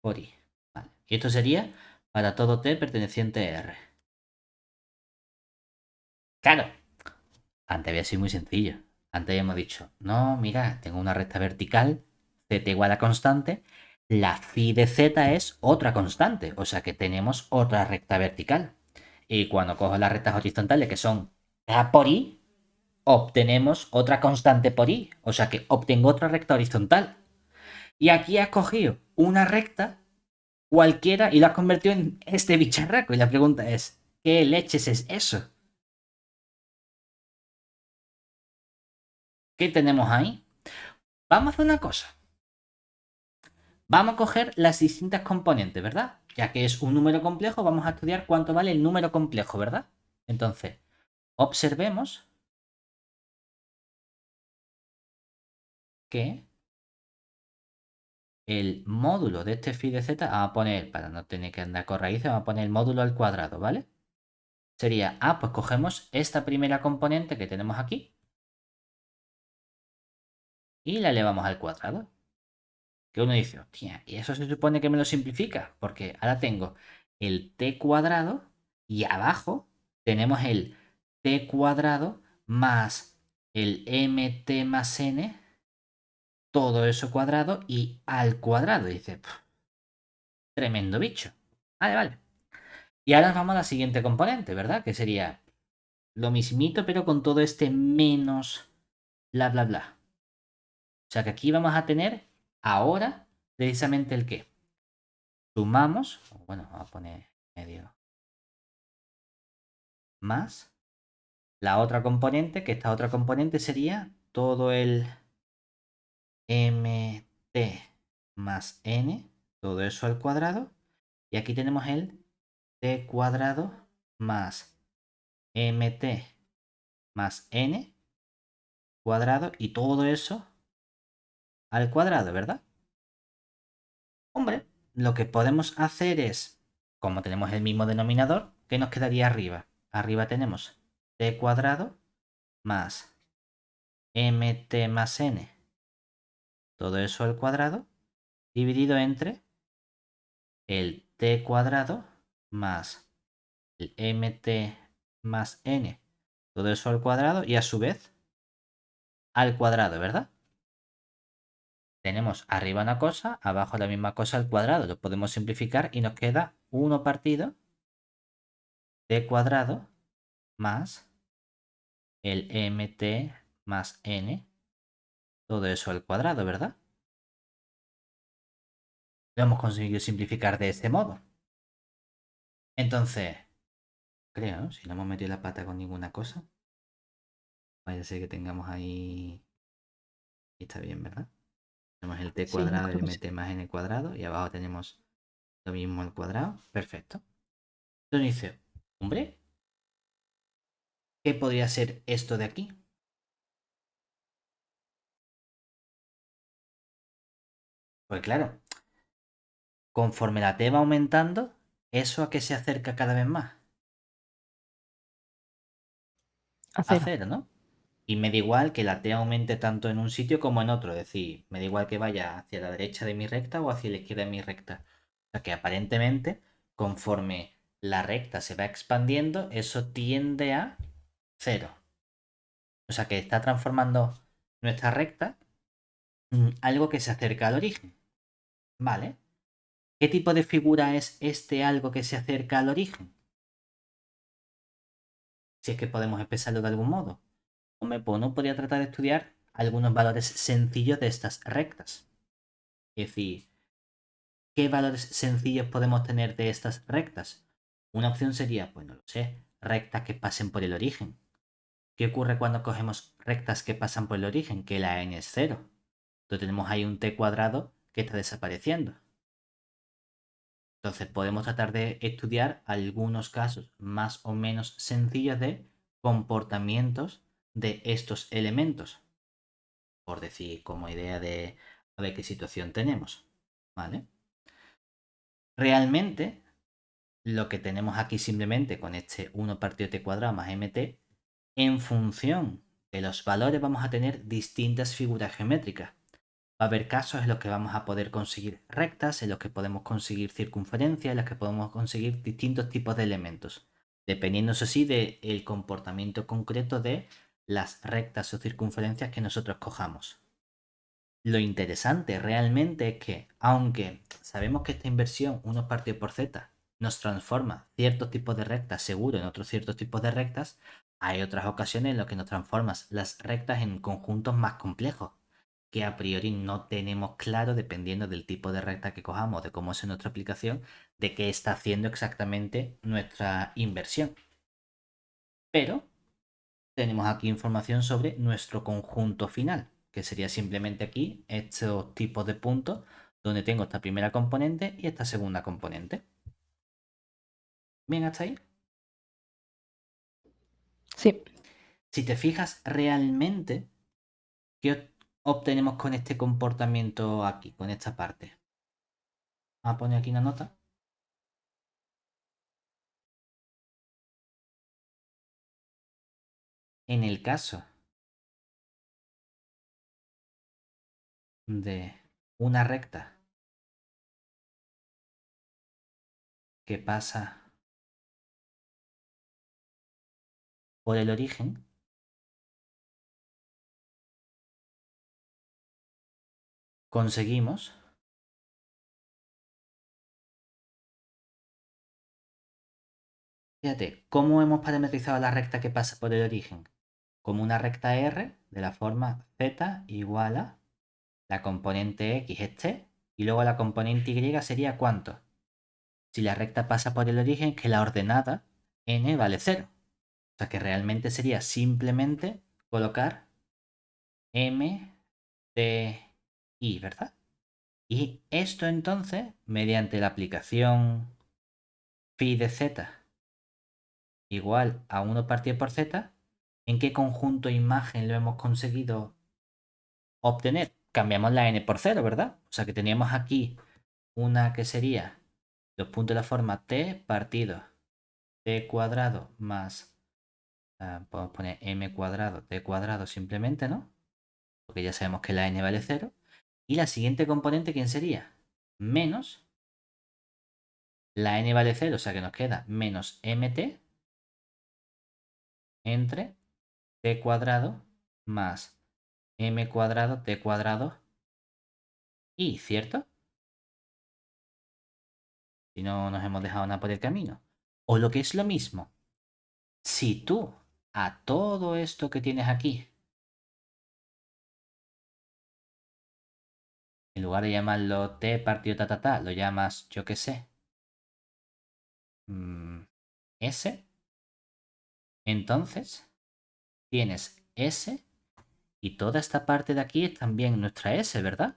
Por i. ¿Vale? Y esto sería para todo t perteneciente a R. Claro, antes había sido muy sencillo. Antes habíamos dicho, no, mira, tengo una recta vertical, z igual a constante, la phi de z es otra constante, o sea que tenemos otra recta vertical. Y cuando cojo las rectas horizontales, que son a por i, obtenemos otra constante por i, o sea que obtengo otra recta horizontal. Y aquí has cogido una recta cualquiera y lo has convertido en este bicharraco. Y la pregunta es, ¿qué leches es eso? ¿Qué tenemos ahí? Vamos a hacer una cosa. Vamos a coger las distintas componentes, ¿verdad? Ya que es un número complejo, vamos a estudiar cuánto vale el número complejo, ¿verdad? Entonces, observemos que el módulo de este phi de z, vamos a poner, para no tener que andar con raíces, vamos a poner el módulo al cuadrado, ¿vale? Sería, pues cogemos esta primera componente que tenemos aquí y la elevamos al cuadrado. Que uno dice, hostia, y eso se supone que me lo simplifica, porque ahora tengo el t cuadrado y abajo tenemos el t cuadrado más el mt más n, todo eso cuadrado y al cuadrado. Y dice, tremendo bicho. Vale, vale. Y ahora nos vamos a la siguiente componente, ¿verdad? Que sería lo mismito, pero con todo este menos bla, bla, bla. O sea que aquí vamos a tener ahora precisamente el qué. Sumamos, bueno, vamos a poner medio más la otra componente, que esta otra componente sería todo el mt más n, todo eso al cuadrado. Y aquí tenemos el t cuadrado más mt más n cuadrado y todo eso al cuadrado, ¿verdad? Hombre, lo que podemos hacer es, como tenemos el mismo denominador, ¿qué nos quedaría arriba? Arriba tenemos t cuadrado más mt más n, todo eso al cuadrado, dividido entre el t cuadrado más el mt más n, todo eso al cuadrado y a su vez al cuadrado, ¿verdad? Tenemos arriba una cosa, abajo la misma cosa al cuadrado. Lo podemos simplificar y nos queda 1 partido t cuadrado más el mt más n, todo eso al cuadrado, ¿verdad? Lo hemos conseguido simplificar de este modo. Entonces, creo, ¿no? Si no hemos metido la pata con ninguna cosa, vaya a ser que tengamos ahí... Y está bien, ¿verdad? Tenemos el t Sí, yo cuadrado y creo el que sí. mt más n cuadrado y abajo tenemos lo mismo al cuadrado. Perfecto. Entonces dice, hombre, ¿qué podría ser esto de aquí? Pues claro, conforme la t va aumentando, ¿eso a qué se acerca cada vez más? A A cero. cero, ¿no? Y me da igual que la t aumente tanto en un sitio como en otro. Es decir, me da igual que vaya hacia la derecha de mi recta o hacia la izquierda de mi recta. O sea que aparentemente, conforme la recta se va expandiendo, eso tiende a cero. O sea que está transformando nuestra recta en algo que se acerca al origen. ¿Vale? ¿Qué tipo de figura es este algo que se acerca al origen? Si es que podemos expresarlo de algún modo. Hombre, pues uno podría tratar de estudiar algunos valores sencillos de estas rectas. Es decir, ¿qué valores sencillos podemos tener de estas rectas? Una opción sería, pues no lo sé, rectas que pasen por el origen. ¿Qué ocurre cuando cogemos rectas que pasan por el origen? Que la n es cero. Entonces tenemos ahí un t cuadrado que está desapareciendo. Entonces podemos tratar de estudiar algunos casos más o menos sencillos de comportamientos de estos elementos. Por decir, como idea de a ver qué situación tenemos. ¿Vale? Realmente, lo que tenemos aquí simplemente con este 1 partido t cuadrado más mt, en función de los valores vamos a tener distintas figuras geométricas. Va a haber casos en los que vamos a poder conseguir rectas, en los que podemos conseguir circunferencias, en los que podemos conseguir distintos tipos de elementos, dependiendo, eso sí, del comportamiento concreto de las rectas o circunferencias que nosotros cojamos. Lo interesante realmente es que, aunque sabemos que esta inversión 1 partido por z nos transforma ciertos tipos de rectas seguro en otros ciertos tipos de rectas, hay otras ocasiones en las que nos transformas las rectas en conjuntos más complejos, que a priori no tenemos claro, dependiendo del tipo de recta que cojamos, de cómo es nuestra aplicación, de qué está haciendo exactamente nuestra inversión. Pero tenemos aquí información sobre nuestro conjunto final, que sería simplemente aquí estos tipos de puntos donde tengo esta primera componente y esta segunda componente. Bien, hasta ahí. Sí. Si te fijas realmente, ¿qué obtenemos con este comportamiento aquí, con esta parte? Vamos a poner aquí una nota. En el caso de una recta que pasa por el origen, conseguimos Fíjate, ¿cómo hemos parametrizado la recta que pasa por el origen? Como una recta R de la forma z igual a la componente x es t y luego la componente y sería ¿cuánto? Si la recta pasa por el origen, que la ordenada n vale 0. O sea que realmente sería simplemente colocar m de i, ¿verdad? Y esto entonces, mediante la aplicación phi de z igual a 1 partido por z, ¿en qué conjunto imagen lo hemos conseguido obtener? Cambiamos la n por 0, ¿verdad? O sea que teníamos aquí una que sería los puntos de la forma t partido t cuadrado más, podemos poner m cuadrado t cuadrado simplemente, ¿no? Porque ya sabemos que la n vale 0. Y la siguiente componente, ¿quién sería? Menos la n vale 0, o sea que nos queda menos mt entre t cuadrado más m cuadrado t cuadrado y, ¿cierto? Si no nos hemos dejado nada por el camino. O lo que es lo mismo, si tú a todo esto que tienes aquí, en lugar de llamarlo t partido ta ta ta, lo llamas, yo qué sé, s, entonces tienes s y toda esta parte de aquí es también nuestra s, ¿verdad?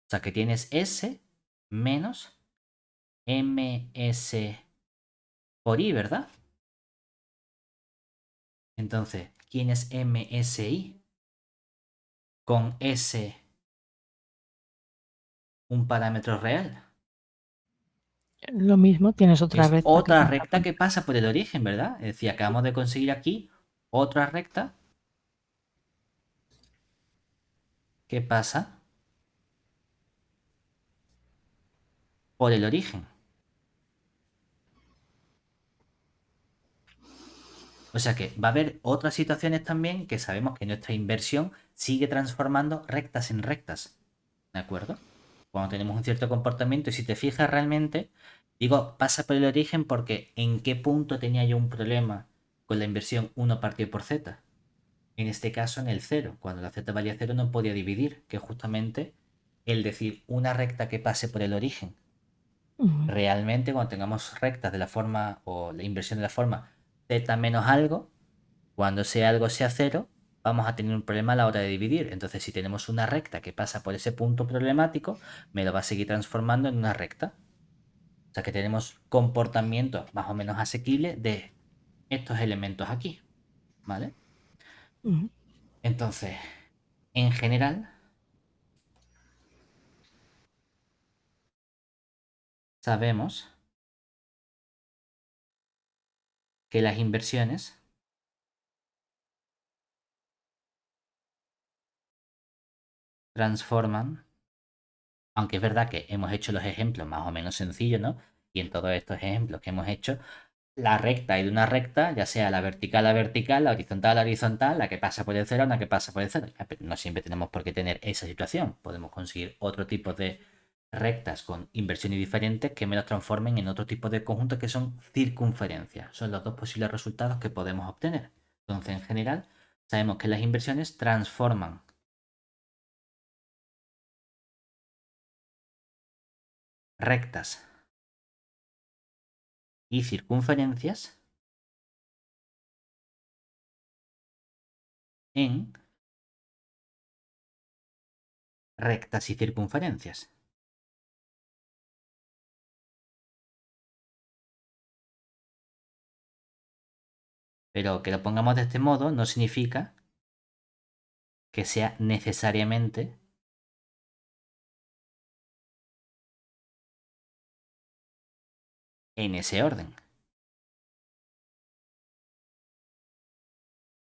O sea que tienes s menos ms por i, ¿verdad? Entonces, ¿quién es msi? Con s un parámetro real. Lo mismo, tienes otra Es recta que otra pasa recta por... que pasa por el origen, ¿verdad? Es decir, acabamos de conseguir aquí otra recta que pasa por el origen. O sea que va a haber otras situaciones también que sabemos que nuestra inversión sigue transformando rectas en rectas. ¿De acuerdo? Cuando tenemos un cierto comportamiento y si te fijas realmente, digo, pasa por el origen porque ¿en qué punto tenía yo un problema con la inversión 1 partido por z? En este caso en el 0. Cuando la z valía 0 no podía dividir, que es justamente el decir una recta que pase por el origen. Realmente cuando tengamos rectas de la forma o la inversión de la forma z menos algo, cuando ese algo sea 0, vamos a tener un problema a la hora de dividir. Entonces, si tenemos una recta que pasa por ese punto problemático, me lo va a seguir transformando en una recta. O sea que tenemos comportamientos más o menos asequibles de estos elementos aquí. ¿Vale? Entonces, en general, sabemos que las inversiones transforman, aunque es verdad que hemos hecho los ejemplos más o menos sencillos, ¿no? Y en todos estos ejemplos que hemos hecho, la recta y de una recta, ya sea la vertical a vertical, la horizontal a horizontal, la que pasa por el cero, la que pasa por el cero. No siempre tenemos por qué tener esa situación. Podemos conseguir otro tipo de rectas con inversiones diferentes que me los transformen en otro tipo de conjuntos que son circunferencias. Son los dos posibles resultados que podemos obtener. Entonces, en general, sabemos que las inversiones transforman rectas y circunferencias en rectas y circunferencias. Pero que lo pongamos de este modo no significa que sea necesariamente en ese orden.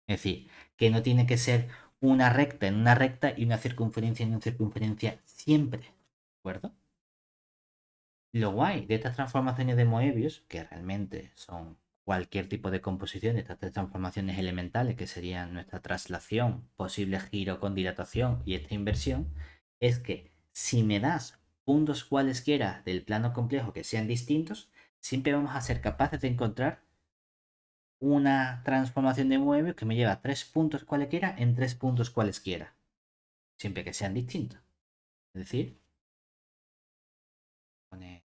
Es decir, que no tiene que ser una recta en una recta y una circunferencia en una circunferencia siempre. ¿De acuerdo? Lo guay de estas transformaciones de Moebius, que realmente son cualquier tipo de composición de estas tres transformaciones elementales, que serían nuestra traslación, posible giro con dilatación y esta inversión, es que si me das puntos cualesquiera del plano complejo que sean distintos, siempre vamos a ser capaces de encontrar una transformación de Moebius que me lleva 3 puntos cualquiera en 3 puntos cualesquiera, siempre que sean distintos. Es decir, pone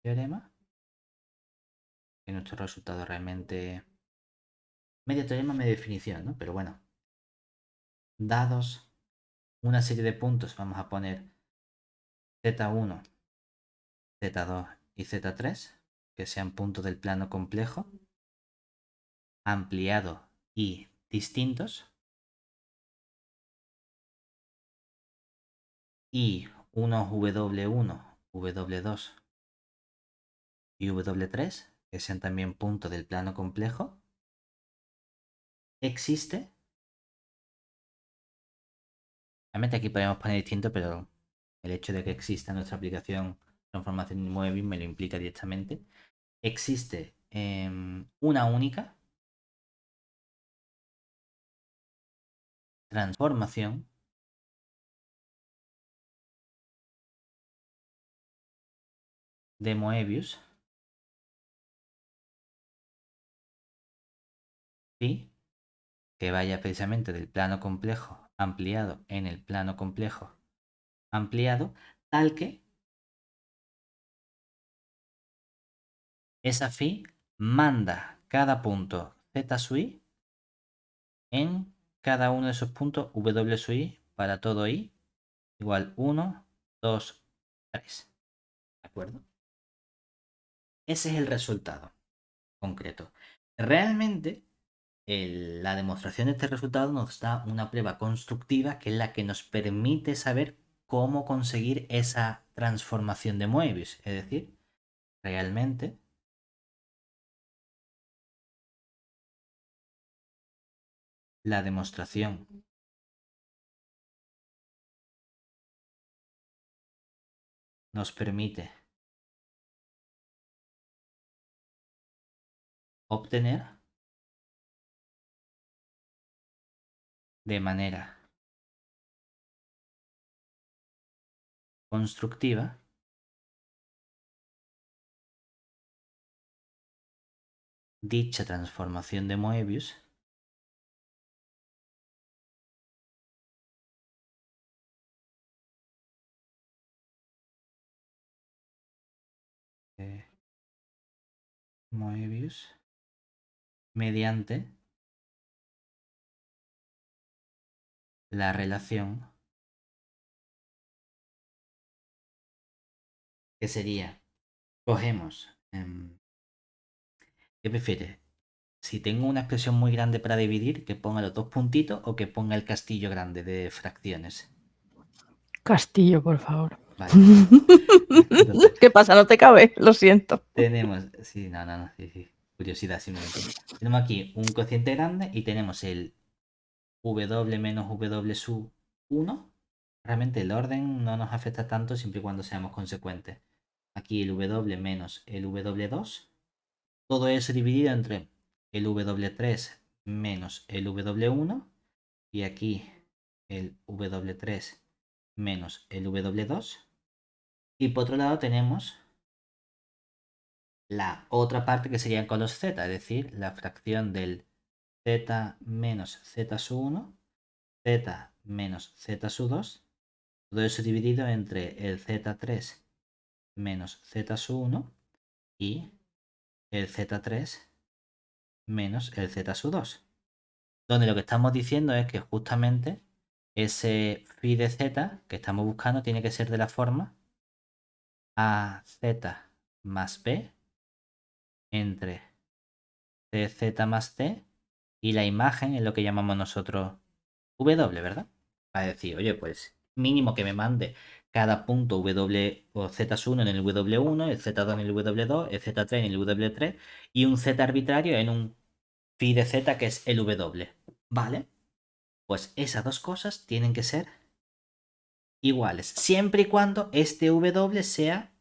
teorema, que nuestro resultado realmente medio teorema, medio definición, ¿no? Pero bueno, dados una serie de puntos, vamos a poner Z1, Z2 y Z3, que sean puntos del plano complejo, ampliado y distintos, y unos W1, W2 y W3, que sean también puntos del plano complejo, existe. Realmente aquí podemos poner distinto, pero el hecho de que exista nuestra aplicación transformación de Moebius me lo implica directamente. Existe una única transformación de Moebius, ¿sí? Que vaya precisamente del plano complejo ampliado en el plano complejo ampliado, tal que esa phi manda cada punto z sub i en cada uno de esos puntos w sub i para todo i igual 1, 2, 3. ¿De acuerdo? Ese es el resultado concreto. Realmente, la demostración de este resultado nos da una prueba constructiva que es la que nos permite saber cómo conseguir esa transformación de Moebius. Es decir, realmente la demostración nos permite obtener de manera constructiva dicha transformación de Moebius eh, Moebius mediante la relación que sería, cogemos, ¿qué prefieres? Si tengo una expresión muy grande para dividir, que ponga los dos puntitos o que ponga el castillo grande de fracciones. Castillo, por favor. Vale. Entonces, ¿Qué pasa? ¿No te cabe? Lo siento. tenemos, sí, no, sí, curiosidad simplemente. Tenemos aquí un cociente grande y tenemos el W menos W sub 1. Realmente el orden no nos afecta tanto siempre y cuando seamos consecuentes. Aquí el W menos el W2. Todo eso dividido entre el W3 menos el W1. Y aquí el W3 menos el W2. Y por otro lado tenemos la otra parte que sería con los Z, es decir, la fracción del Z menos Z sub 1, Z menos Z sub 2, todo eso dividido entre el Z3 menos Z sub 1 y el Z3 menos el Z sub 2. Donde lo que estamos diciendo es que justamente ese phi de Z que estamos buscando tiene que ser de la forma AZ más B entre CZ más C y la imagen es lo que llamamos nosotros W, ¿verdad? Para decir, oye, pues mínimo que me mande cada punto W o Z1 en el W1, el Z2 en el W2, el Z3 en el W3 y un Z arbitrario en un phi de Z que es el W. ¿Vale? Pues esas dos cosas tienen que ser iguales, siempre y cuando este W sea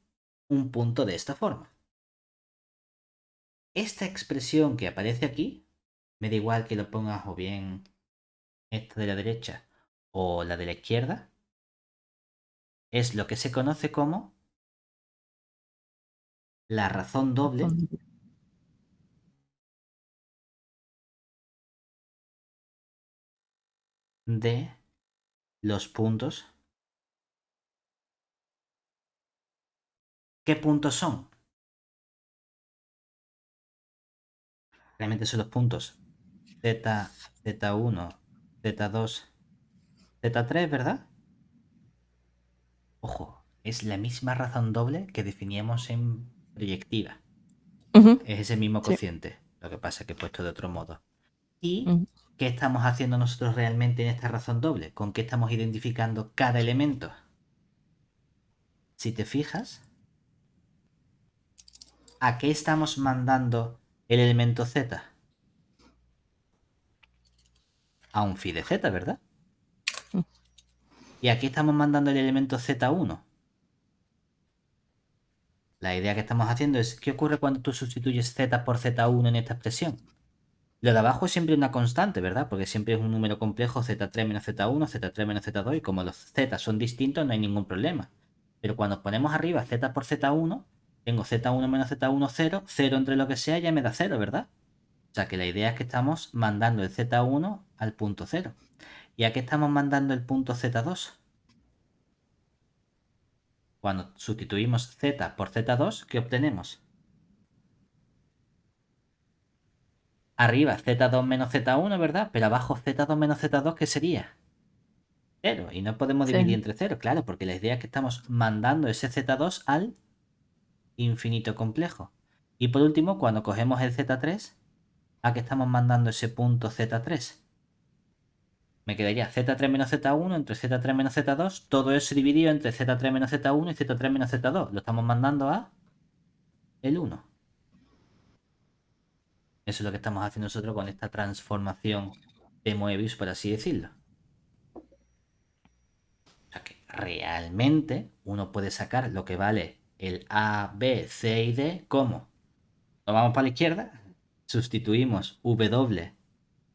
un punto de esta forma. Esta expresión que aparece aquí, me da igual que lo pongas o bien esta de la derecha o la de la izquierda, es lo que se conoce como la razón doble de los puntos. ¿Qué puntos son? Realmente son los puntos Z, Z1, Z2, Z3, ¿verdad? Ojo, es la misma razón doble que definíamos en proyectiva. Es ese mismo Sí. cociente, lo que pasa que he puesto de otro modo. ¿Y Ujú. qué estamos haciendo nosotros realmente en esta razón doble? ¿Con qué estamos identificando cada elemento? Si te fijas, ¿a qué estamos mandando el elemento Z? A un phi de Z, ¿verdad? Y aquí estamos mandando el elemento Z1. La idea que estamos haciendo es, ¿qué ocurre cuando tú sustituyes Z por Z1 en esta expresión? Lo de abajo es siempre una constante, ¿verdad? Porque siempre es un número complejo Z3 menos Z1, Z3 menos Z2, y como los Z son distintos no hay ningún problema. Pero cuando ponemos arriba Z por Z1, tengo Z1 menos Z1, 0, 0 entre lo que sea ya me da 0, ¿verdad? O sea que la idea es que estamos mandando el Z1 al punto 0. ¿Y a qué estamos mandando el punto Z2? Cuando sustituimos Z por Z2, ¿qué obtenemos? Arriba Z2 menos Z1, ¿verdad? Pero abajo Z2 menos Z2, ¿qué sería? 0. Y no podemos dividir Sí. entre 0, claro, porque la idea es que estamos mandando ese Z2 al infinito complejo. Y por último, cuando cogemos el Z3, ¿a qué estamos mandando ese punto Z3? Me quedaría Z3 menos Z1 entre Z3 menos Z2, todo eso dividido entre Z3 menos Z1 y Z3 menos Z2. Lo estamos mandando a el 1. Eso es lo que estamos haciendo nosotros con esta transformación de Moebius, por así decirlo. O sea que realmente uno puede sacar lo que vale el A, B, C y D como nos vamos para la izquierda, sustituimos W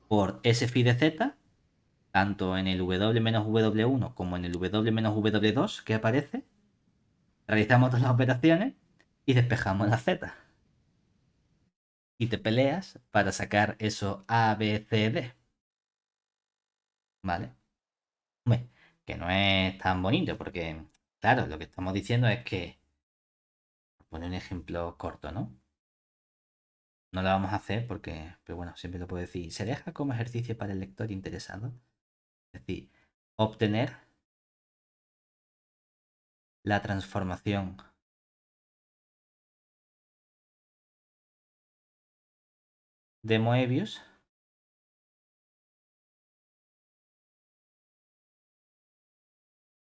por S phi de Z, tanto en el W menos W1 como en el W menos W2 que aparece, realizamos todas las operaciones y despejamos la Z. Y te peleas para sacar eso A, B, C, D. ¿Vale? Hombre, que no es tan bonito porque, claro, lo que estamos diciendo es que, pone un ejemplo corto, ¿no? No lo vamos a hacer porque, pero bueno, siempre lo puedo decir. Se deja como ejercicio para el lector interesado. Es decir, obtener la transformación de Moebius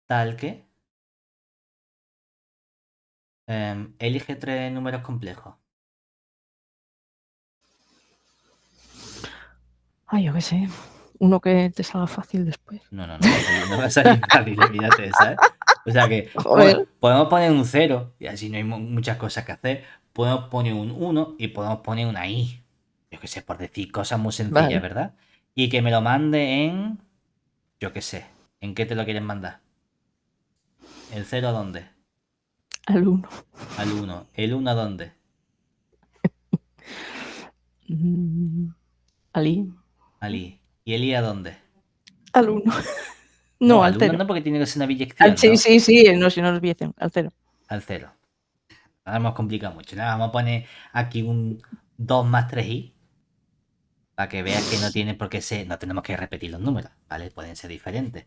tal que elige tres números complejos. Ay, yo qué sé. Uno que te salga fácil después. No, no, no va a salir, no va a salir fácil, olvídate, ¿sabes? O sea que Joder. podemos poner un 0 y así no hay muchas cosas que hacer. Podemos poner un 1 y podemos poner una i. Yo qué sé, por decir cosas muy sencillas, Vale. ¿verdad? Y que me lo mande en, yo qué sé, ¿en qué te lo quieres mandar? ¿El 0 a dónde? Al uno. Al 1. ¿El 1 a dónde? Al i. Al i. ¿Y el i a dónde? Al uno. No, No, al al 1 cero. no, porque tiene que ser una biyección, Sí, ¿no? sí, sí. No, si no es bien. Al cero. Al 0. Ahora hemos complicado mucho. Nada, vamos a poner aquí un 2 más 3i para que veas que no tiene por qué ser, no tenemos que repetir los números, ¿vale? Pueden ser diferentes.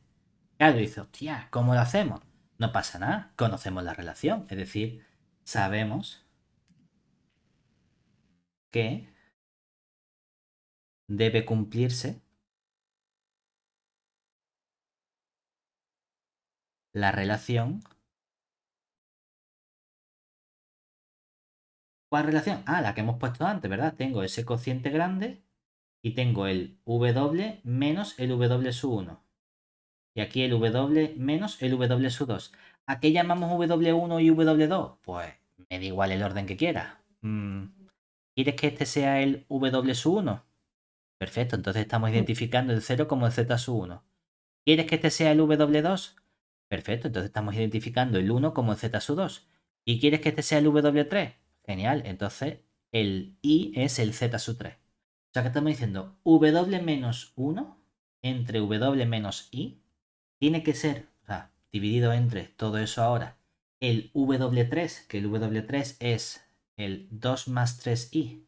Claro, dice, hostia, ¿cómo lo hacemos? No pasa nada, conocemos la relación, es decir, sabemos que debe cumplirse la relación. ¿Cuál relación? Ah, la que hemos puesto antes, ¿verdad? Tengo ese cociente grande y tengo el W menos el W sub 1. Y aquí el W menos el W sub 2. ¿A qué llamamos W1 y W2? Pues me da igual el orden que quieras. ¿Quieres que este sea el W sub 1? Perfecto, entonces estamos identificando el 0 como el Z sub 1. ¿Quieres que este sea el W2? Perfecto, entonces estamos identificando el 1 como el Z sub 2. ¿Y quieres que este sea el W3? Genial, entonces el I es el Z sub 3. O sea que estamos diciendo W menos 1 entre w menos i tiene que ser, o sea, dividido entre todo eso ahora, el w3, que el w3 es el 2 más 3i,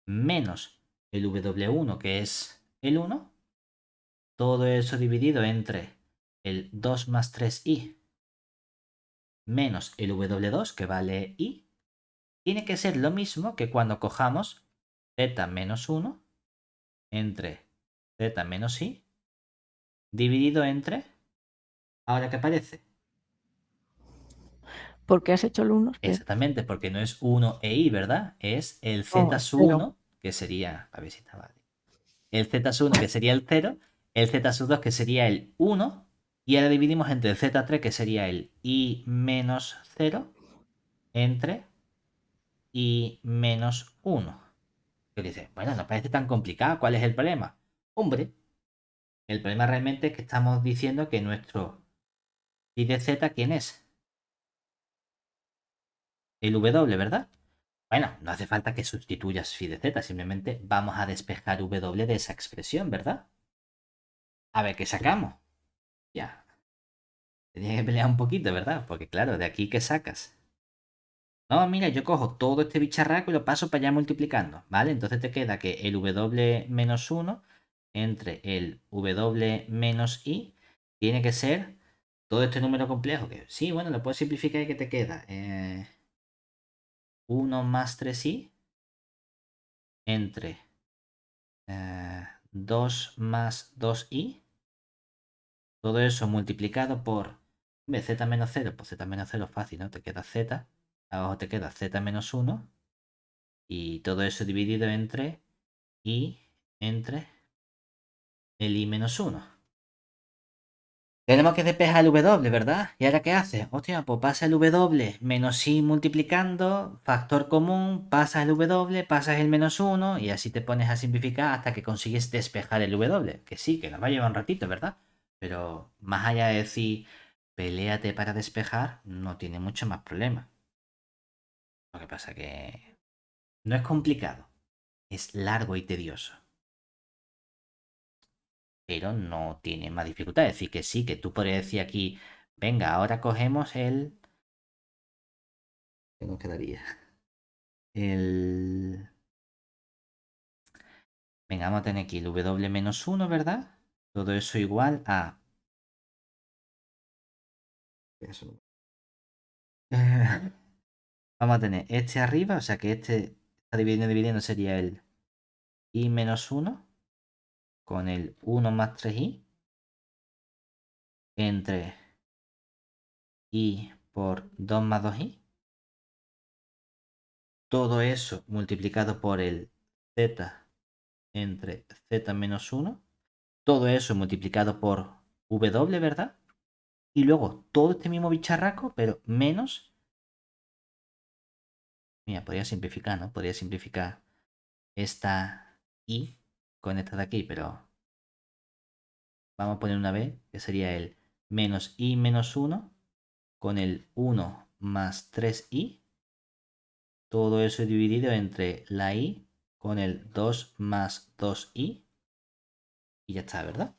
menos el w1, que es el 1, todo eso dividido entre el 2 más 3i menos el w2, que vale i, tiene que ser lo mismo que cuando cojamos z menos 1 entre z menos i dividido entre, ahora que aparece. ¿Por qué has hecho el 1? Exactamente, porque no es 1 e i, ¿verdad? Es el No, z es sub 0. 1, que sería, a ver si estaba bien. El z sub 1, que sería el 0, el z sub 2, que sería el 1, y ahora dividimos entre el z3, que sería el i menos 0, entre i menos 1. Que dices, bueno, no parece tan complicado, ¿cuál es el problema? Hombre, el problema realmente es que estamos diciendo que nuestro phi de z, ¿quién es? El w, ¿verdad? Bueno, no hace falta que sustituyas phi de z, simplemente vamos a despejar w de esa expresión, ¿verdad? A ver qué sacamos. Ya, tenía que pelear un poquito, ¿verdad? Porque claro, de aquí, ¿qué sacas? No, mira, yo cojo todo este bicharraco y lo paso para allá multiplicando, ¿vale? Entonces te queda que el w menos 1 entre el w menos i tiene que ser todo este número complejo. Que sí, bueno, lo puedo simplificar y que te queda 1 más 3i entre 2 más 2i. Todo eso multiplicado por z menos 0. Pues z menos 0 es fácil, ¿no? Te queda z. Abajo te queda z menos 1. Y todo eso dividido entre i entre el i menos 1. Tenemos que despejar el w, ¿verdad? ¿Y ahora qué hace? Hostia, pues pasa el w menos i multiplicando, factor común, pasa el w, pasas el menos 1 y así te pones a simplificar hasta que consigues despejar el w. Que sí, que nos va a llevar un ratito, ¿verdad? Pero más allá de decir, peléate para despejar, no tiene mucho más problema. Lo que pasa que no es complicado, es largo y tedioso. Pero no tiene más dificultad. Es decir, que sí, que tú podrías decir aquí, venga, ahora cogemos el... ¿Qué nos quedaría? El... Venga, vamos a tener aquí el w menos 1, ¿verdad? Todo eso igual a... Vamos a tener este arriba, o sea que este está dividiendo sería el i menos 1 con el 1 más 3i entre i por 2 más 2i. Todo eso multiplicado por el z entre z menos 1. Todo eso multiplicado por w, ¿verdad? Y luego todo este mismo bicharraco, pero menos... Mira, podría simplificar, ¿no? Podría simplificar esta i con esta de aquí, pero vamos a poner una b, que sería el menos i menos 1 con el 1 más 3i. Todo eso dividido entre la i con el 2 más 2i. Y ya está, ¿verdad?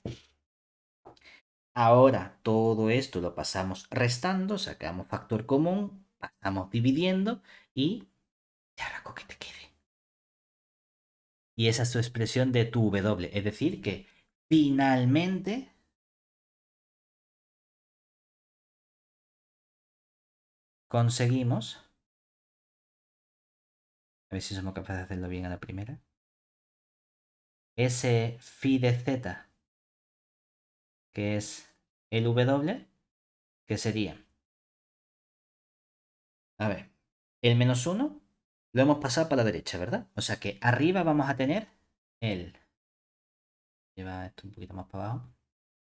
Ahora todo esto lo pasamos restando, sacamos factor común, pasamos dividiendo y ya hago que te quede. Y esa es tu expresión de tu W. Es decir, que finalmente conseguimos, a ver si somos capaces de hacerlo bien a la primera, ese phi de z, que es el W, que sería, a ver, el menos 1 lo hemos pasado para la derecha, ¿verdad? O sea que arriba vamos a tener el... Lleva esto un poquito más para abajo.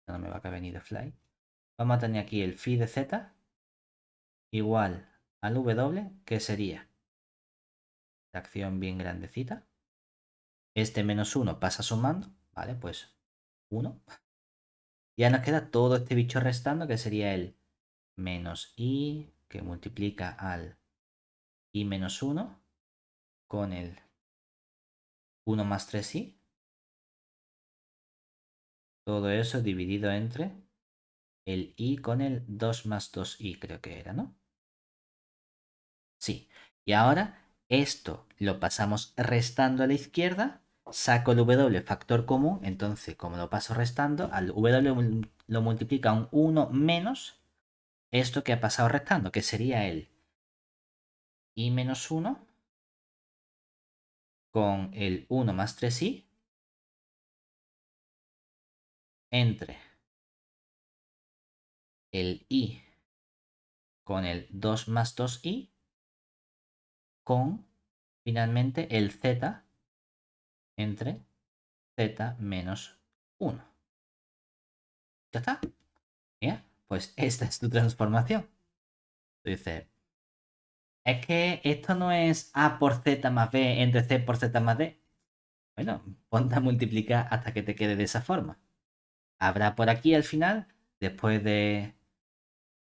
No me va a caber ni de fly. Vamos a tener aquí el phi de z igual al W, que sería la acción bien grandecita. Este menos 1 pasa sumando, ¿vale? Pues 1. Ya nos queda todo este bicho restando, que sería el menos i, que multiplica al i menos 1 con el 1 más 3i. todo eso dividido entre el i con el 2 más 2i, creo que era, ¿no? Sí. Y ahora esto lo pasamos restando a la izquierda, saco el w factor común, entonces como lo paso restando, al w lo multiplica un 1 menos esto que ha pasado restando, que sería el i menos 1 con el 1 más 3i entre el i con el 2 más 2i con finalmente el z entre z menos 1. ¿Ya está? Mira, pues esta es tu transformación. Tú dices, es que esto no es a por z más b entre c por z más d. Bueno, ponte a multiplicar hasta que te quede de esa forma. Habrá por aquí al final, después de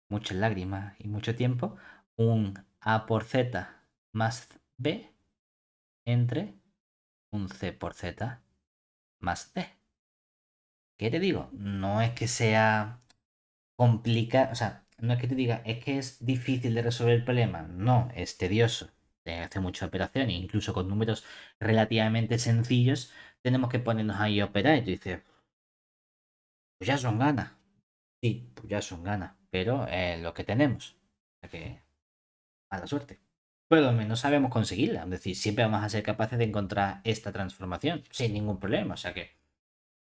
muchas lágrimas y mucho tiempo, un a por z más b entre un c por z más d. ¿Qué te digo? No es que sea complicado, o sea, no es que te diga, es que es difícil de resolver el problema. No, es tedioso. Hace muchas operaciones, incluso con números relativamente sencillos, tenemos que ponernos ahí a operar. Y tú dices, pues ya son ganas. Sí, pues ya son ganas, pero lo que tenemos. O sea que, mala suerte. Pero al menos sabemos conseguirla. Es decir, siempre vamos a ser capaces de encontrar esta transformación sin ningún problema. O sea que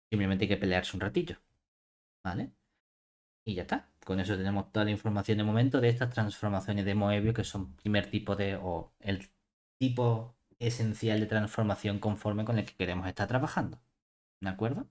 simplemente hay que pelearse un ratillo. ¿Vale? Y ya está. Con eso tenemos toda la información de momento de estas transformaciones de Moebius, que son primer tipo de, o el tipo esencial de transformación conforme con el que queremos estar trabajando. ¿De acuerdo?